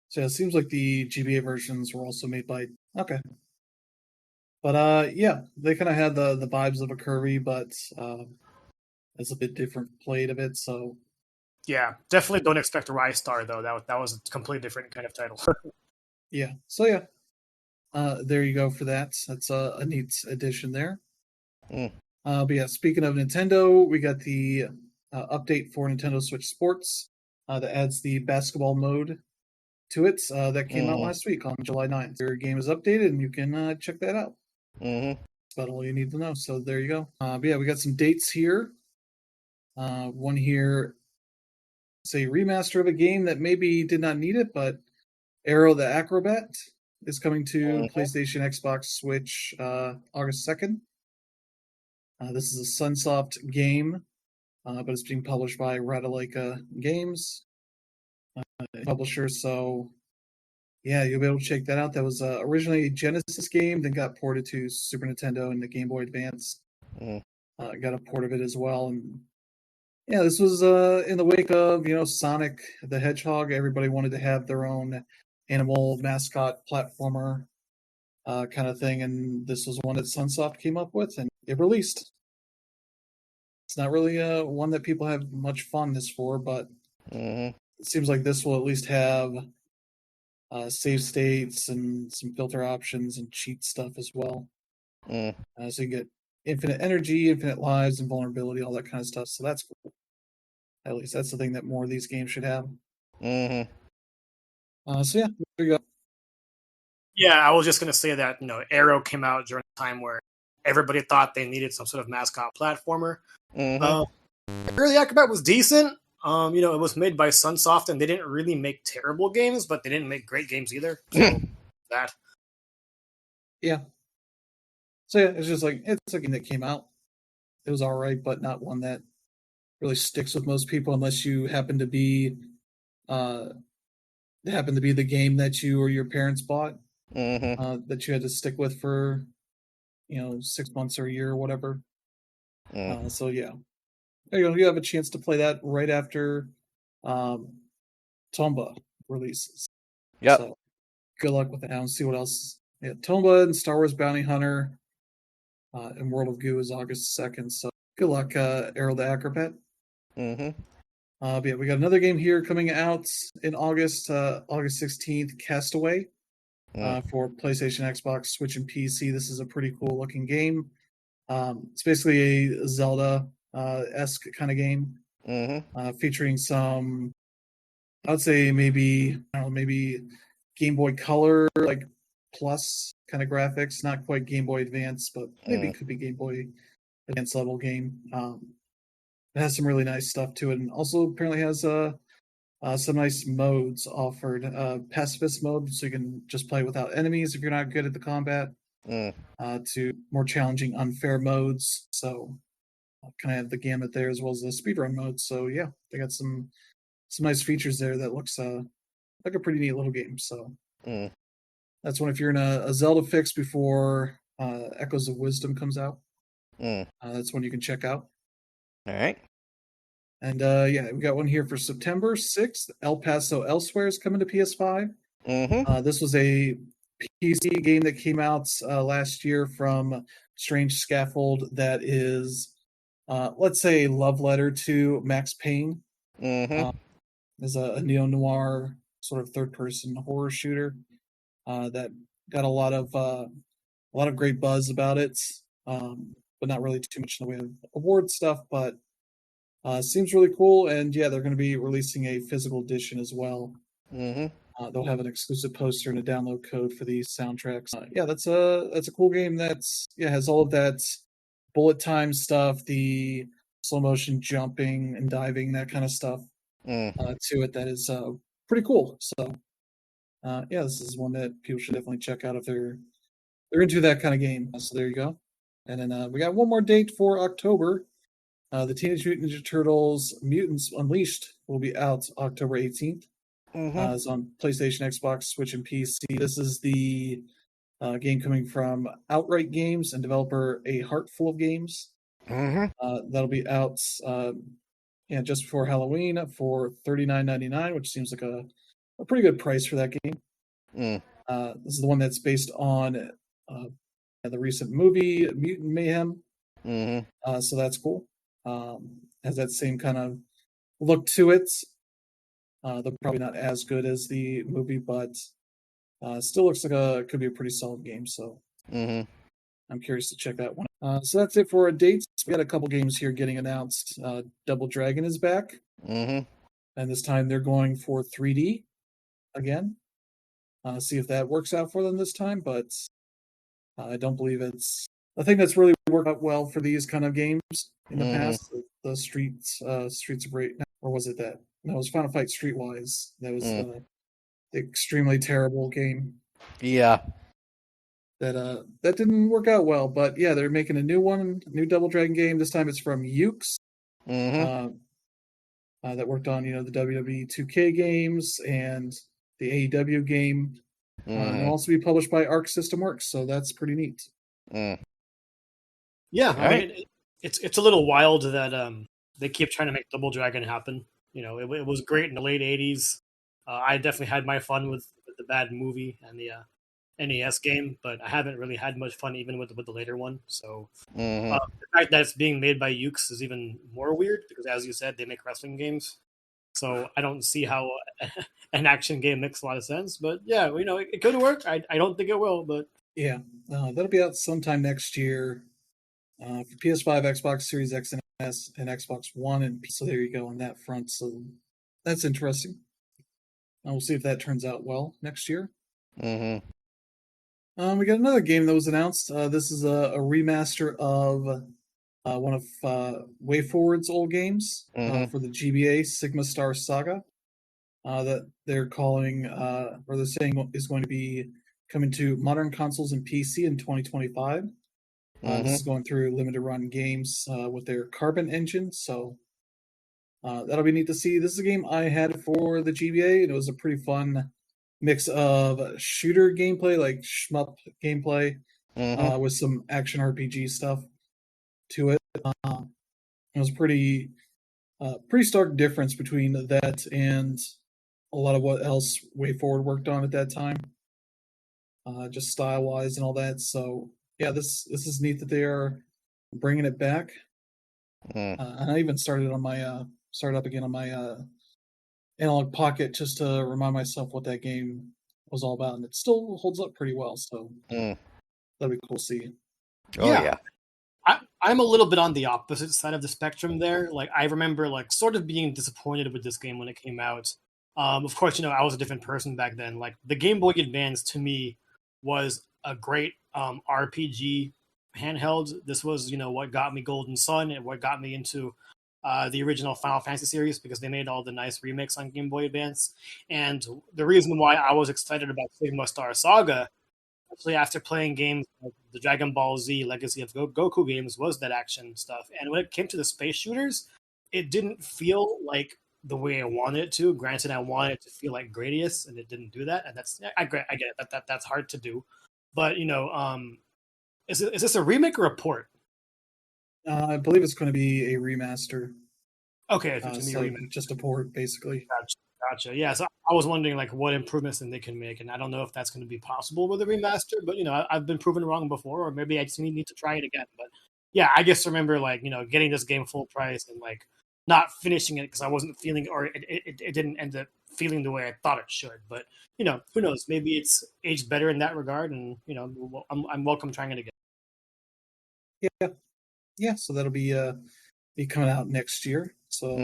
So it seems like the GBA versions were also made by... Okay. But yeah, they kind of had the vibes of a Kirby, but it's a bit different played of it, so... Yeah, definitely don't expect a Rise Star, though. That was a completely different kind of title. Yeah, so yeah. There you go for that. That's a neat addition there. But yeah, speaking of Nintendo, we got the update for Nintendo Switch Sports that adds the basketball mode to it. That came out last week on July 9th. Your game is updated, and you can check that out. That's about all you need to know. So there you go. But yeah, we got some dates here. One here, say remaster of a game that maybe did not need it, but Aero the Acro-Bat is coming to PlayStation, Xbox, Switch August 2nd. This is a Sunsoft game, but it's being published by Radalaika Games publisher. So yeah, you'll be able to check that out. That was originally a Genesis game, then got ported to Super Nintendo and the Game Boy Advance. Got a port of it as well. And yeah, this was in the wake of, Sonic the Hedgehog. Everybody wanted to have their own animal mascot platformer kind of thing, and this was one that Sunsoft came up with, and it released. It's not really one that people have much fondness for, but it seems like this will at least have save states and some filter options and cheat stuff as well. So you get infinite energy, infinite lives, invulnerability, all that kind of stuff. So that's cool. At least that's the thing that more of these games should have. So yeah, there you go. Yeah, I was just going to say that, Aero came out during a time where everybody thought they needed some sort of mascot platformer. Aero the Acro-Bat was decent. It was made by Sunsoft, and they didn't really make terrible games, but they didn't make great games either. So that. Yeah. So yeah, it's just like, it's a game that came out. It was all right, but not one that really sticks with most people unless you happen to be the game that you or your parents bought that you had to stick with for 6 months or a year or whatever. So yeah, there you go. You have a chance to play that right after Tomba releases. Yep. So good luck with that. And see what else. Yeah, Tomba and Star Wars Bounty Hunter and World of Goo is August 2nd. So good luck, Aero the Acro-Bat. But yeah, we got another game here coming out in August, August 16th, Castaway, for PlayStation, Xbox, Switch, and PC. This is a pretty cool looking game. It's basically a Zelda-esque kind of game, featuring some, I would say maybe Game Boy Color, like plus kind of graphics. Not quite Game Boy Advance, but maybe it could be Game Boy Advance level game. It has some really nice stuff to it, and also apparently has some nice modes offered. Pacifist mode, so you can just play without enemies if you're not good at the combat. To more challenging, unfair modes. So kind of have the gamut there, as well as the speedrun mode. So yeah, they got some nice features there that looks like a pretty neat little game. So that's one if you're in a Zelda fix before Echoes of Wisdom comes out. That's one you can check out. All right. And yeah, we got one here for September 6th. El Paso Elsewhere is coming to PS5. This was a PC game that came out last year from Strange Scaffold that is, let's say, a love letter to Max Payne. Is a neo-noir sort of third-person horror shooter that got a lot of great buzz about it, but not really too much in the way of award stuff. But seems really cool, and yeah, they're going to be releasing a physical edition as well. They'll have an exclusive poster and a download code for these soundtracks. Yeah, that's a cool game. Has all of that bullet time stuff, the slow motion jumping and diving, that kind of stuff to it. That is pretty cool. So yeah, this is one that people should definitely check out if they're into that kind of game. So there you go. And then we got one more date for October. The Teenage Mutant Ninja Turtles Mutants Unleashed will be out October 18th. It's on PlayStation, Xbox, Switch, and PC. This is the game coming from Outright Games and developer A Heart Full of Games. That'll be out just before Halloween for $39.99, which seems like a pretty good price for that game. This is the one that's based on the recent movie Mutant Mayhem. So that's cool. Has that same kind of look to it. They're probably not as good as the movie, but still looks like could be a pretty solid game. So I'm curious to check that one. So that's it for our dates. We got a couple games here getting announced. Double Dragon is back, Mm-hmm. and this time they're going for 3D again. See if that works out for them this time, but I don't believe it's a thing that's really worked out well for these kind of games in the past. The Streets of Rage, or was it that? No, it was Final Fight Streetwise. That was the extremely terrible game. Yeah. That didn't work out well, but yeah, they're making a new Double Dragon game. This time it's from Ukes. Mm-hmm. That worked on the WWE 2K games and the AEW game. And it'll also be published by Arc System Works, so that's pretty neat. Yeah, I mean, it's a little wild that they keep trying to make Double Dragon happen. It was great in the late '80s. I definitely had my fun with the bad movie and the NES game, but I haven't really had much fun even with the later one. So the fact that it's being made by Ukes is even more weird because, as you said, they make wrestling games. So I don't see how an action game makes a lot of sense. But yeah, it could work. I don't think it will, but yeah, that'll be out sometime next year for PS5, Xbox Series X and S, and Xbox One, and so there you go on that front. So that's interesting. We'll see if that turns out well next year. Mm-hmm. We got another game that was announced. This is a remaster of one of WayForward's old games for the GBA Sigma Star Saga that they're calling, or they're saying is going to be coming to modern consoles and PC in 2025. This is going through limited run games with their Carbon engine, so that'll be neat to see. This is a game I had for the GBA, and it was a pretty fun mix of shooter gameplay, like shmup gameplay, with some action RPG stuff to it. It was pretty stark difference between that and a lot of what else WayForward worked on at that time, just style wise and all that. So yeah, this is neat that they are bringing it back. And I even started up again on my Analog Pocket just to remind myself what that game was all about, and it still holds up pretty well. So that'd be cool to see. Oh yeah. I'm a little bit on the opposite side of the spectrum there. Like I remember sort of being disappointed with this game when it came out. Of course, I was a different person back then. Like the Game Boy Advance to me was a great RPG handheld. This was, what got me Golden Sun and what got me into the original Final Fantasy series because they made all the nice remakes on Game Boy Advance. And the reason why I was excited about Sigma Star Saga, especially after playing games like the Dragon Ball Z Legacy of Goku games, was that action stuff. And when it came to the space shooters, it didn't feel like the way I wanted it to. Granted, I wanted it to feel like Gradius, and it didn't do that. And I get it. That's hard to do. But is this a remake or a port? I believe it's going to be a remaster. Okay, it's a remake. Just a port, basically. Gotcha. Yeah, so I was wondering what improvements they can make, and I don't know if that's going to be possible with a remaster. But I've been proven wrong before, or maybe I just need to try it again. But yeah, I just remember getting this game full price and not finishing it because I wasn't feeling, or it didn't end up feeling the way I thought it should. But who knows? Maybe it's aged better in that regard, and I'm welcome trying it again. Yeah. So that'll be coming out next year. So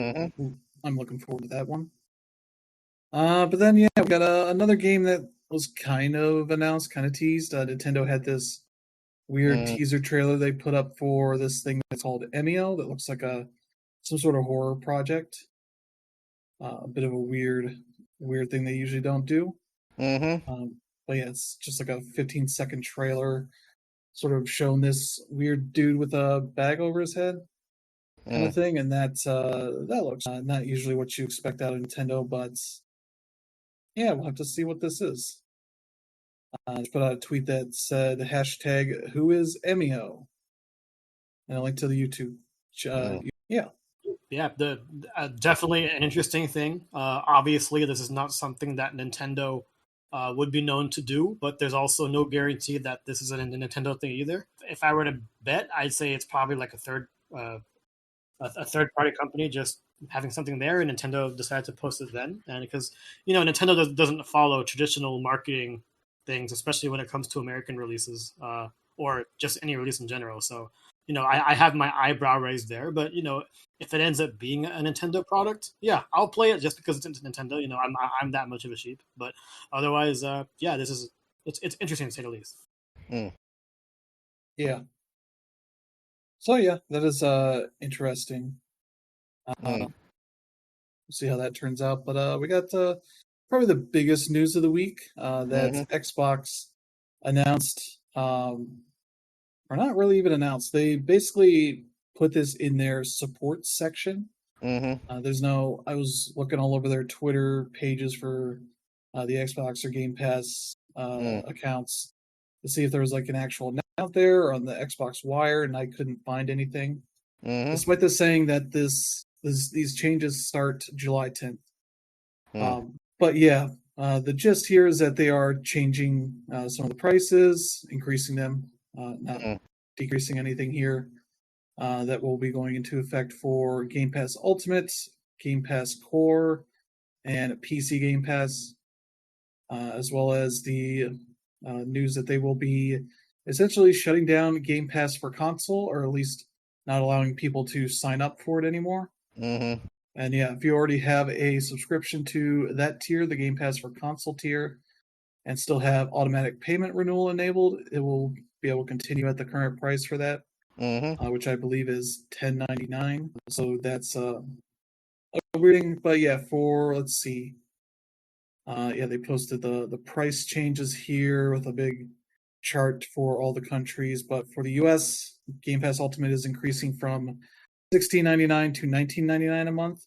I'm looking forward to that one. But then we got another game that was kind of announced, kind of teased. Nintendo had this weird teaser trailer they put up for this thing that's called Emio that looks like some sort of horror project. A bit of a weird thing they usually don't do. But yeah, it's just like a 15-second trailer, sort of showing this weird dude with a bag over his head, kind of thing, and that looks not usually what you expect out of Nintendo, but yeah, we'll have to see what this is. I put out a tweet that said #Who is Emio, and a link to the YouTube. Yeah, definitely an interesting thing. Obviously, this is not something that Nintendo would be known to do, but there's also no guarantee that this is a Nintendo thing either. If I were to bet, I'd say it's probably like a third-party company just having something there, and Nintendo decided to post it then. And because Nintendo doesn't follow traditional marketing things, especially when it comes to American releases. or just any release in general. So, I have my eyebrow raised there, but if it ends up being a Nintendo product, yeah, I'll play it just because it's Nintendo. I'm that much of a sheep, but otherwise, yeah, it's interesting to say the least. Yeah. So yeah, that is interesting. We'll see how that turns out. But we got probably the biggest news of the week that Xbox announced, or not really even announced. They basically put this in their support section. There's no. I was looking all over their Twitter pages for the Xbox or Game Pass accounts to see if there was like an actual announcement out there on the Xbox Wire, and I couldn't find anything. Despite this saying that these changes start July 10th. But yeah, the gist here is that they are changing some of the prices, increasing them, not decreasing anything here. That will be going into effect for Game Pass Ultimate, Game Pass Core, and PC Game Pass, as well as the news that they will be essentially shutting down Game Pass for console, or at least not allowing people to sign up for it anymore. And yeah, if you already have a subscription to that tier, the Game Pass for console tier, and still have automatic payment renewal enabled, it will be able to continue at the current price for that, which I believe is $10.99. So that's a weird thing. But yeah, let's see. Yeah, they posted the price changes here with a big chart for all the countries. But for the US, Game Pass Ultimate is increasing from $16.99 to $19.99 a month.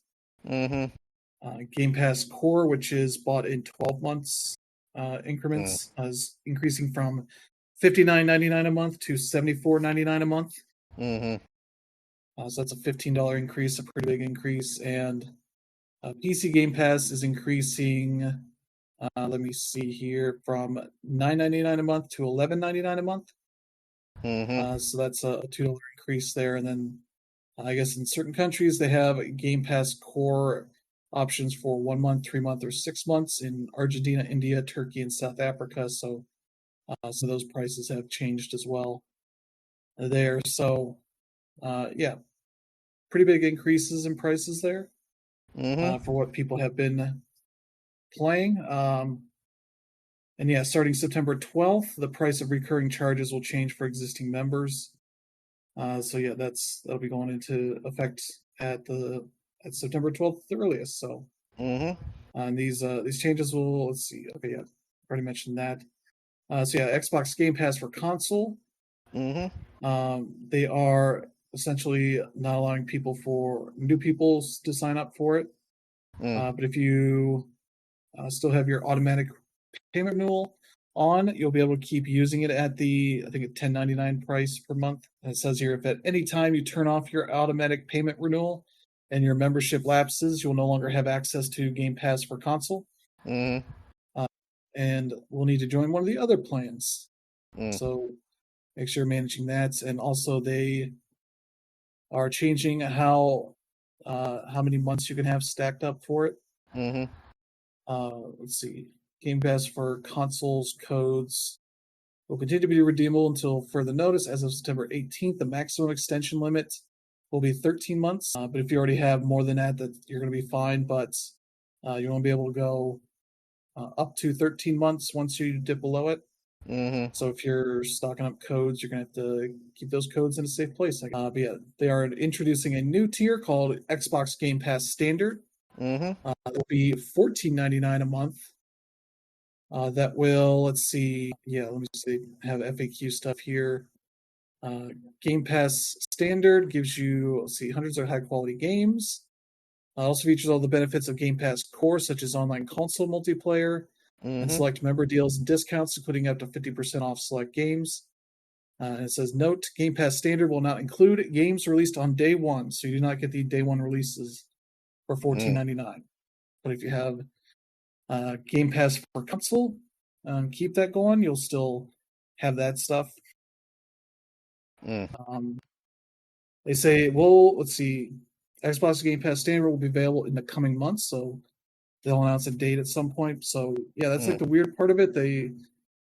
Game Pass Core, which is bought in 12 months increments, is increasing from $59.99 a month to $74.99 a month. So that's a $15 increase, a pretty big increase. And PC Game Pass is increasing, let me see here, from $9.99 a month to $11.99 a month. So that's a $2 increase there. And then I guess in certain countries they have Game Pass Core options for 1 month, 3 months, or 6 months in Argentina, India, Turkey, and South Africa. So those prices have changed as well there. So yeah, pretty big increases in prices there for what people have been playing. And yeah, starting September 12th, the price of recurring charges will change for existing members. So yeah, that'll be going into effect at September 12th, the earliest. So, and these changes will, let's see. Okay, yeah, already mentioned that. So yeah, Xbox Game Pass for console. They are essentially not allowing new people to sign up for it. But if you still have your automatic payment renewal on, you'll be able to keep using it at the, I think, at $10.99 price per month. And it says here, if at any time you turn off your automatic payment renewal and your membership lapses, you'll no longer have access to Game Pass for console. And we'll need to join one of the other plans. So make sure you're managing that. And also they are changing how many months you can have stacked up for it. Let's see. Game Pass for consoles codes will continue to be redeemable until further notice. As of September 18th, the maximum extension limit will be 13 months. But if you already have more than that you're going to be fine. But you won't be able to go up to 13 months once you dip below it. So if you're stocking up codes, you're going to have to keep those codes in a safe place. But yeah, they are introducing a new tier called Xbox Game Pass Standard. It will be $14.99 a month. That will, let's see, let me see, have FAQ stuff here. Game Pass Standard gives you, hundreds of high-quality games. Also features all the benefits of Game Pass Core, such as online console multiplayer, and select member deals and discounts, including up to 50% off select games. And it says, note, Game Pass Standard will not include games released on day one, so you do not get the day one releases for $14.99. But if you have Game Pass for console, keep that going. You'll still have that stuff. They say, well, let's see. Xbox Game Pass Standard will be available in the coming months, so they'll announce a date at some point. So yeah, that's like the weird part of it.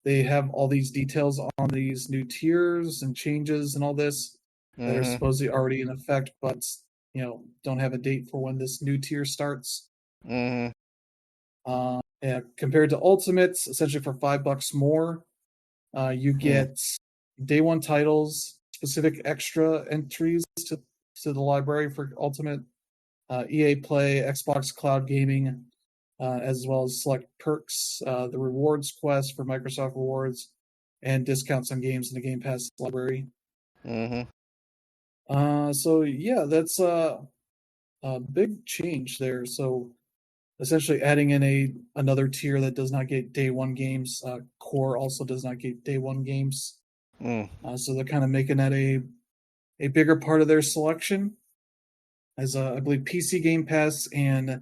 they have all these details on these new tiers and changes and all this that are supposedly already in effect, but don't have a date for when this new tier starts. Mm-hmm. Yeah, compared to Ultimates, essentially for $5 more, you get day one titles, specific extra entries to the library for Ultimate, EA Play, Xbox Cloud Gaming, as well as select perks, the rewards quest for Microsoft Rewards, and discounts on games in the Game Pass library. So yeah, that's a big change there. So essentially adding in another tier that does not get day one games. Core also does not get day one games. So they're kind of making that a bigger part of their selection. As I believe PC Game Pass and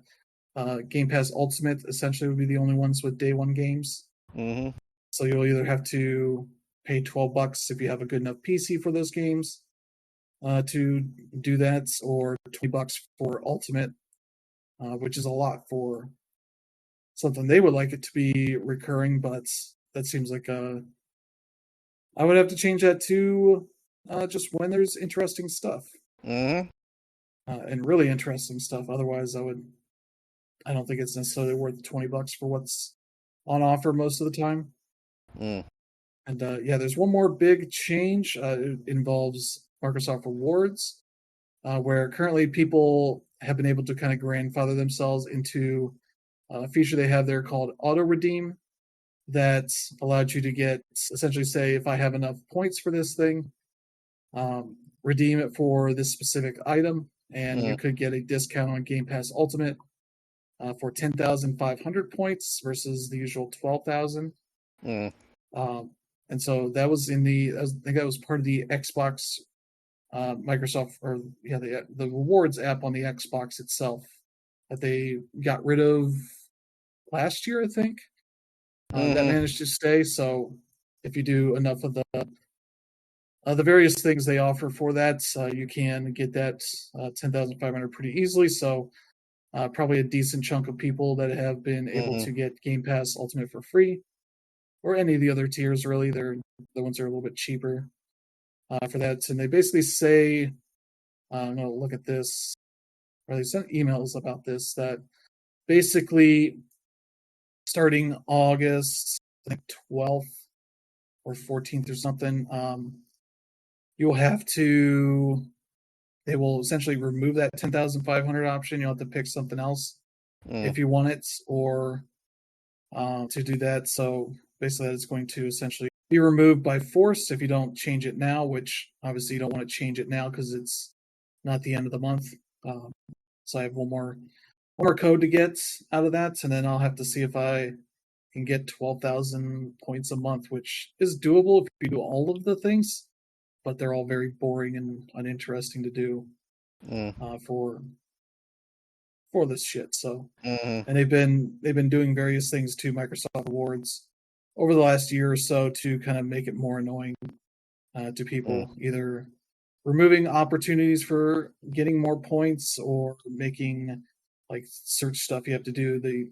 Game Pass Ultimate essentially would be the only ones with day one games. So you'll either have to pay $12 if you have a good enough PC for those games to do that, or $20 for Ultimate, which is a lot for something they would like it to be recurring, but that seems like I would have to change that to just when there's interesting stuff. And really interesting stuff. Otherwise, I don't think it's necessarily worth $20 for what's on offer most of the time. And yeah, there's one more big change. It involves Microsoft Rewards, where currently people have been able to kind of grandfather themselves into a feature they have there called Auto Redeem that allowed you to get, essentially say, if I have enough points for this thing, redeem it for this specific item, and you could get a discount on Game Pass Ultimate for 10,500 points versus the usual 12,000. And so that was I think that was part of the Xbox, Microsoft, or the rewards app on the Xbox itself that they got rid of last year, I think. That managed to stay. So if you do enough of the various things they offer for that, you can get that 10,500 pretty easily. So probably a decent chunk of people that have been able to get Game Pass Ultimate for free, or any of the other tiers, really. They're the ones that are a little bit cheaper for that. And they basically say, I'm going to look at this, or they sent emails about this, that basically starting August, I think 12th or 14th or something, you'll have to, they will essentially remove that 10,500 option. You'll have to pick something else if you want it, or to do that. So basically it's going to essentially be removed by force if you don't change it now, which obviously you don't want to change it now because it's not the end of the month. So I have one more code to get out of that, and then I'll have to see if I can get 12,000 points a month, which is doable if you do all of the things, but they're all very boring and uninteresting to do for this shit. So, and they've been doing various things to Microsoft Rewards over the last year or so to kind of make it more annoying to people, either removing opportunities for getting more points or making like search stuff you have to do. They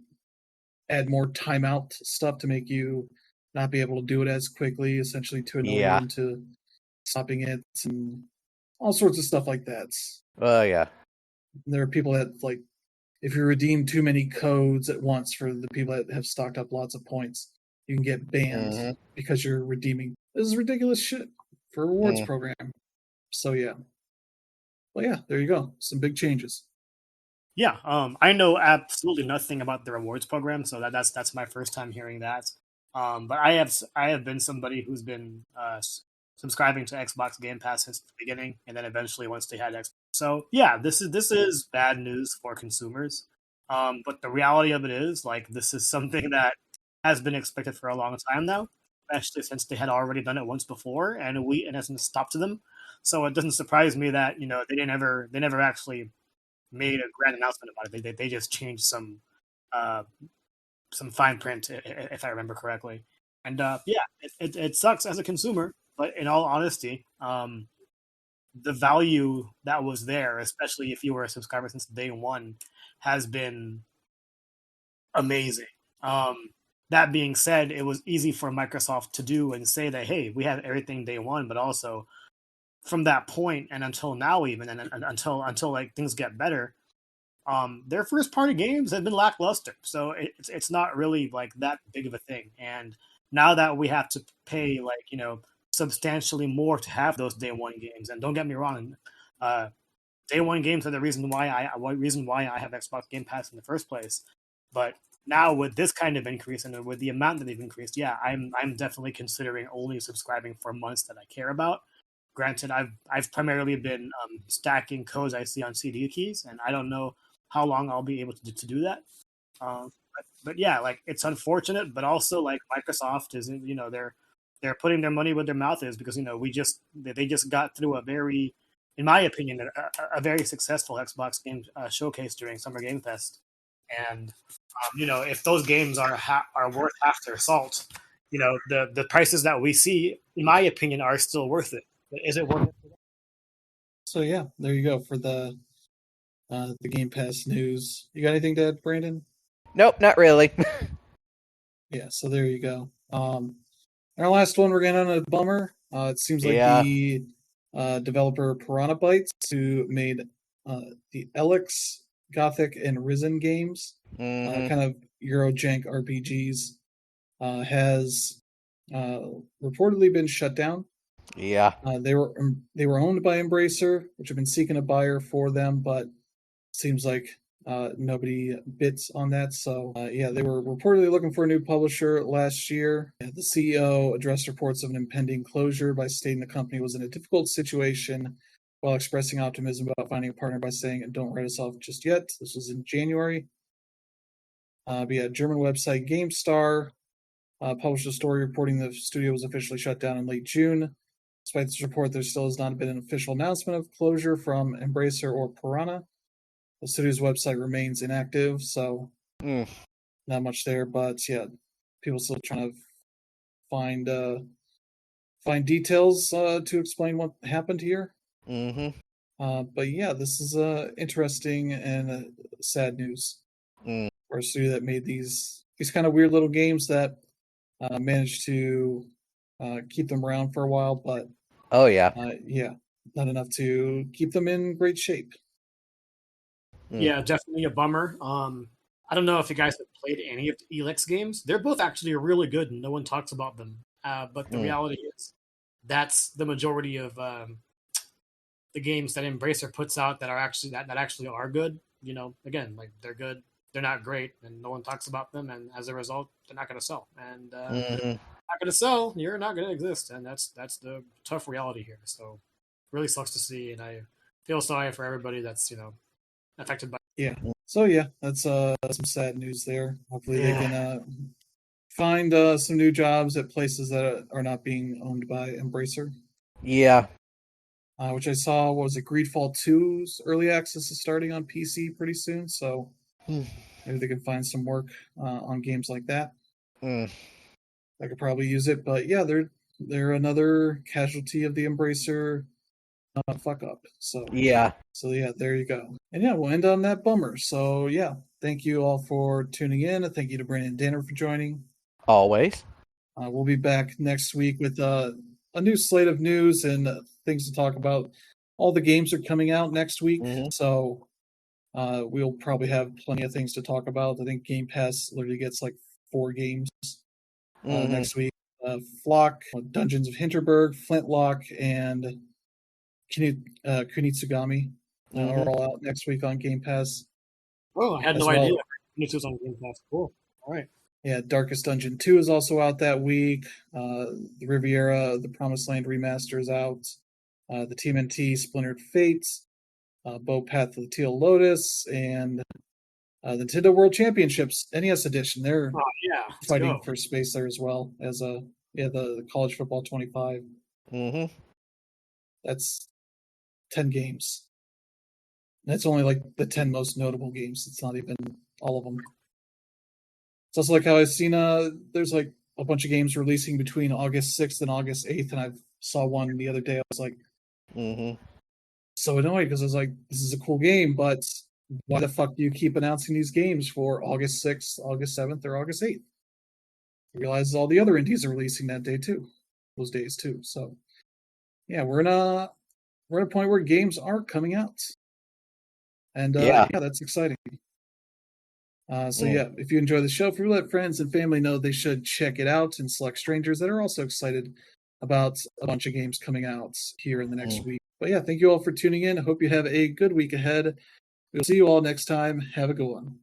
add more timeout stuff to make you not be able to do it as quickly, essentially to annoy you into stopping it, and all sorts of stuff like that. Yeah. There are people that, like, if you redeem too many codes at once for the people that have stocked up lots of points, you can get banned because you're redeeming. This is ridiculous shit for a rewards program. So yeah. Well, yeah, there you go. Some big changes. Yeah, I know absolutely nothing about the rewards program, so that's my first time hearing that. But I have been somebody who's been subscribing to Xbox Game Pass since the beginning, and then eventually once they had Xbox. So yeah, this is bad news for consumers. But the reality of it is, like, this is something that has been expected for a long time now, especially since they had already done it once before, and it hasn't stopped them. So it doesn't surprise me that they never actually made a grand announcement about it. They just changed some fine print, if I remember correctly. And yeah, it sucks as a consumer, but in all honesty, the value that was there, especially if you were a subscriber since day one, has been amazing. that being said, it was easy for Microsoft to do and say that, hey, we have everything day one, but also from that point and until now, even and until like things get better, their first party games have been lackluster. So it's not really like that big of a thing. And now that we have to pay like substantially more to have those day one games, and don't get me wrong, day one games are the reason why I have Xbox Game Pass in the first place. But now with this kind of increase and with the amount that they've increased, yeah, I'm definitely considering only subscribing for months that I care about. Granted, I've primarily been stacking codes I see on CD keys, and I don't know how long I'll be able to do that. But yeah, like it's unfortunate, but also like Microsoft is, they're putting their money where their mouth is because they just got through a very, in my opinion, a very successful Xbox game showcase during Summer Game Fest, and if those games are worth half their salt, the prices that we see, in my opinion, are still worth it. But is it worth it? So yeah, there you go for the Game Pass news. You got anything to add, Brandon? Nope, not really. Yeah, so there you go. Our last one, we're getting on a bummer. It seems like Yeah. the developer Piranha Bytes, who made the Elex, Gothic, and Risen games, Mhm. kind of Eurojank RPGs, has reportedly been shut down. Yeah. They were owned by Embracer, which have been seeking a buyer for them, but seems like nobody bits on that. So yeah, they were reportedly looking for a new publisher last year. The CEO addressed reports of an impending closure by stating the company was in a difficult situation, while expressing optimism about finding a partner by saying, "Don't write us off just yet." This was in January. But yeah, German website GameStar published a story reporting the studio was officially shut down in late June. Despite this report, there still has not been an official announcement of closure from Embracer or Piranha. The studio's website remains inactive, so not much there. But yeah, people still trying to find details to explain what happened here. Mm-hmm. But yeah, this is interesting and sad news for a studio that made these kind of weird little games that managed to keep them around for a while, but Oh yeah. yeah, not enough to keep them in great shape. Yeah, definitely a bummer. I don't know if you guys have played any of the Elex games. They're both actually really good, and no one talks about them. But the reality is, that's the majority of the games that Embracer puts out that are actually that actually are good. Again, like they're good. They're not great, and no one talks about them. And as a result, they're not going to sell. And not going to sell, you're not going to exist. And that's the tough reality here. So, really sucks to see, and I feel sorry for everybody that's affected by. Yeah. So yeah, that's some sad news there. Hopefully they can find some new jobs at places that are not being owned by Embracer. Yeah. Which I saw was it Greedfall 2's early access is starting on PC pretty soon, so maybe they can find some work on games like that. I could probably use it, but yeah, they're another casualty of the Embracer fuck up. So yeah, there you go. And yeah, we'll end on that bummer. So yeah, thank you all for tuning in. Thank you to Brandon and Danner for joining. Always. We'll be back next week with a new slate of news and things to talk about. All the games are coming out next week, so we'll probably have plenty of things to talk about. I think Game Pass literally gets like 4 games next week. Flock, Dungeons of Hinterberg, Flintlock, and Kunitsugami are all out next week on Game Pass. Oh, I had no idea. This was on Game Pass. Cool. All right. Yeah, Darkest Dungeon 2 is also out that week. The Riviera, The Promised Land remaster is out. The TMNT Splintered Fates, Bow Path of the Teal Lotus, and the Nintendo World Championships NES edition. They're fighting for space there as well as the College Football 25. That's 10 games. That's only like the 10 most notable games. It's not even all of them. It's also like how I've seen there's like a bunch of games releasing between August 6th and August 8th, and I saw one the other day. I was like, so annoyed because I was like, this is a cool game, but why the fuck do you keep announcing these games for August 6th, August 7th, or August 8th? realizes all the other indies are releasing that day too, those days too. So yeah, we're at a point where games are coming out, and yeah, that's exciting. So yeah, if you enjoy the show, if you let friends and family know they should check it out, and select strangers that are also excited about a bunch of games coming out here in the next week. But yeah, thank you all for tuning in. I hope you have a good week ahead. We'll see you all next time. Have a good one.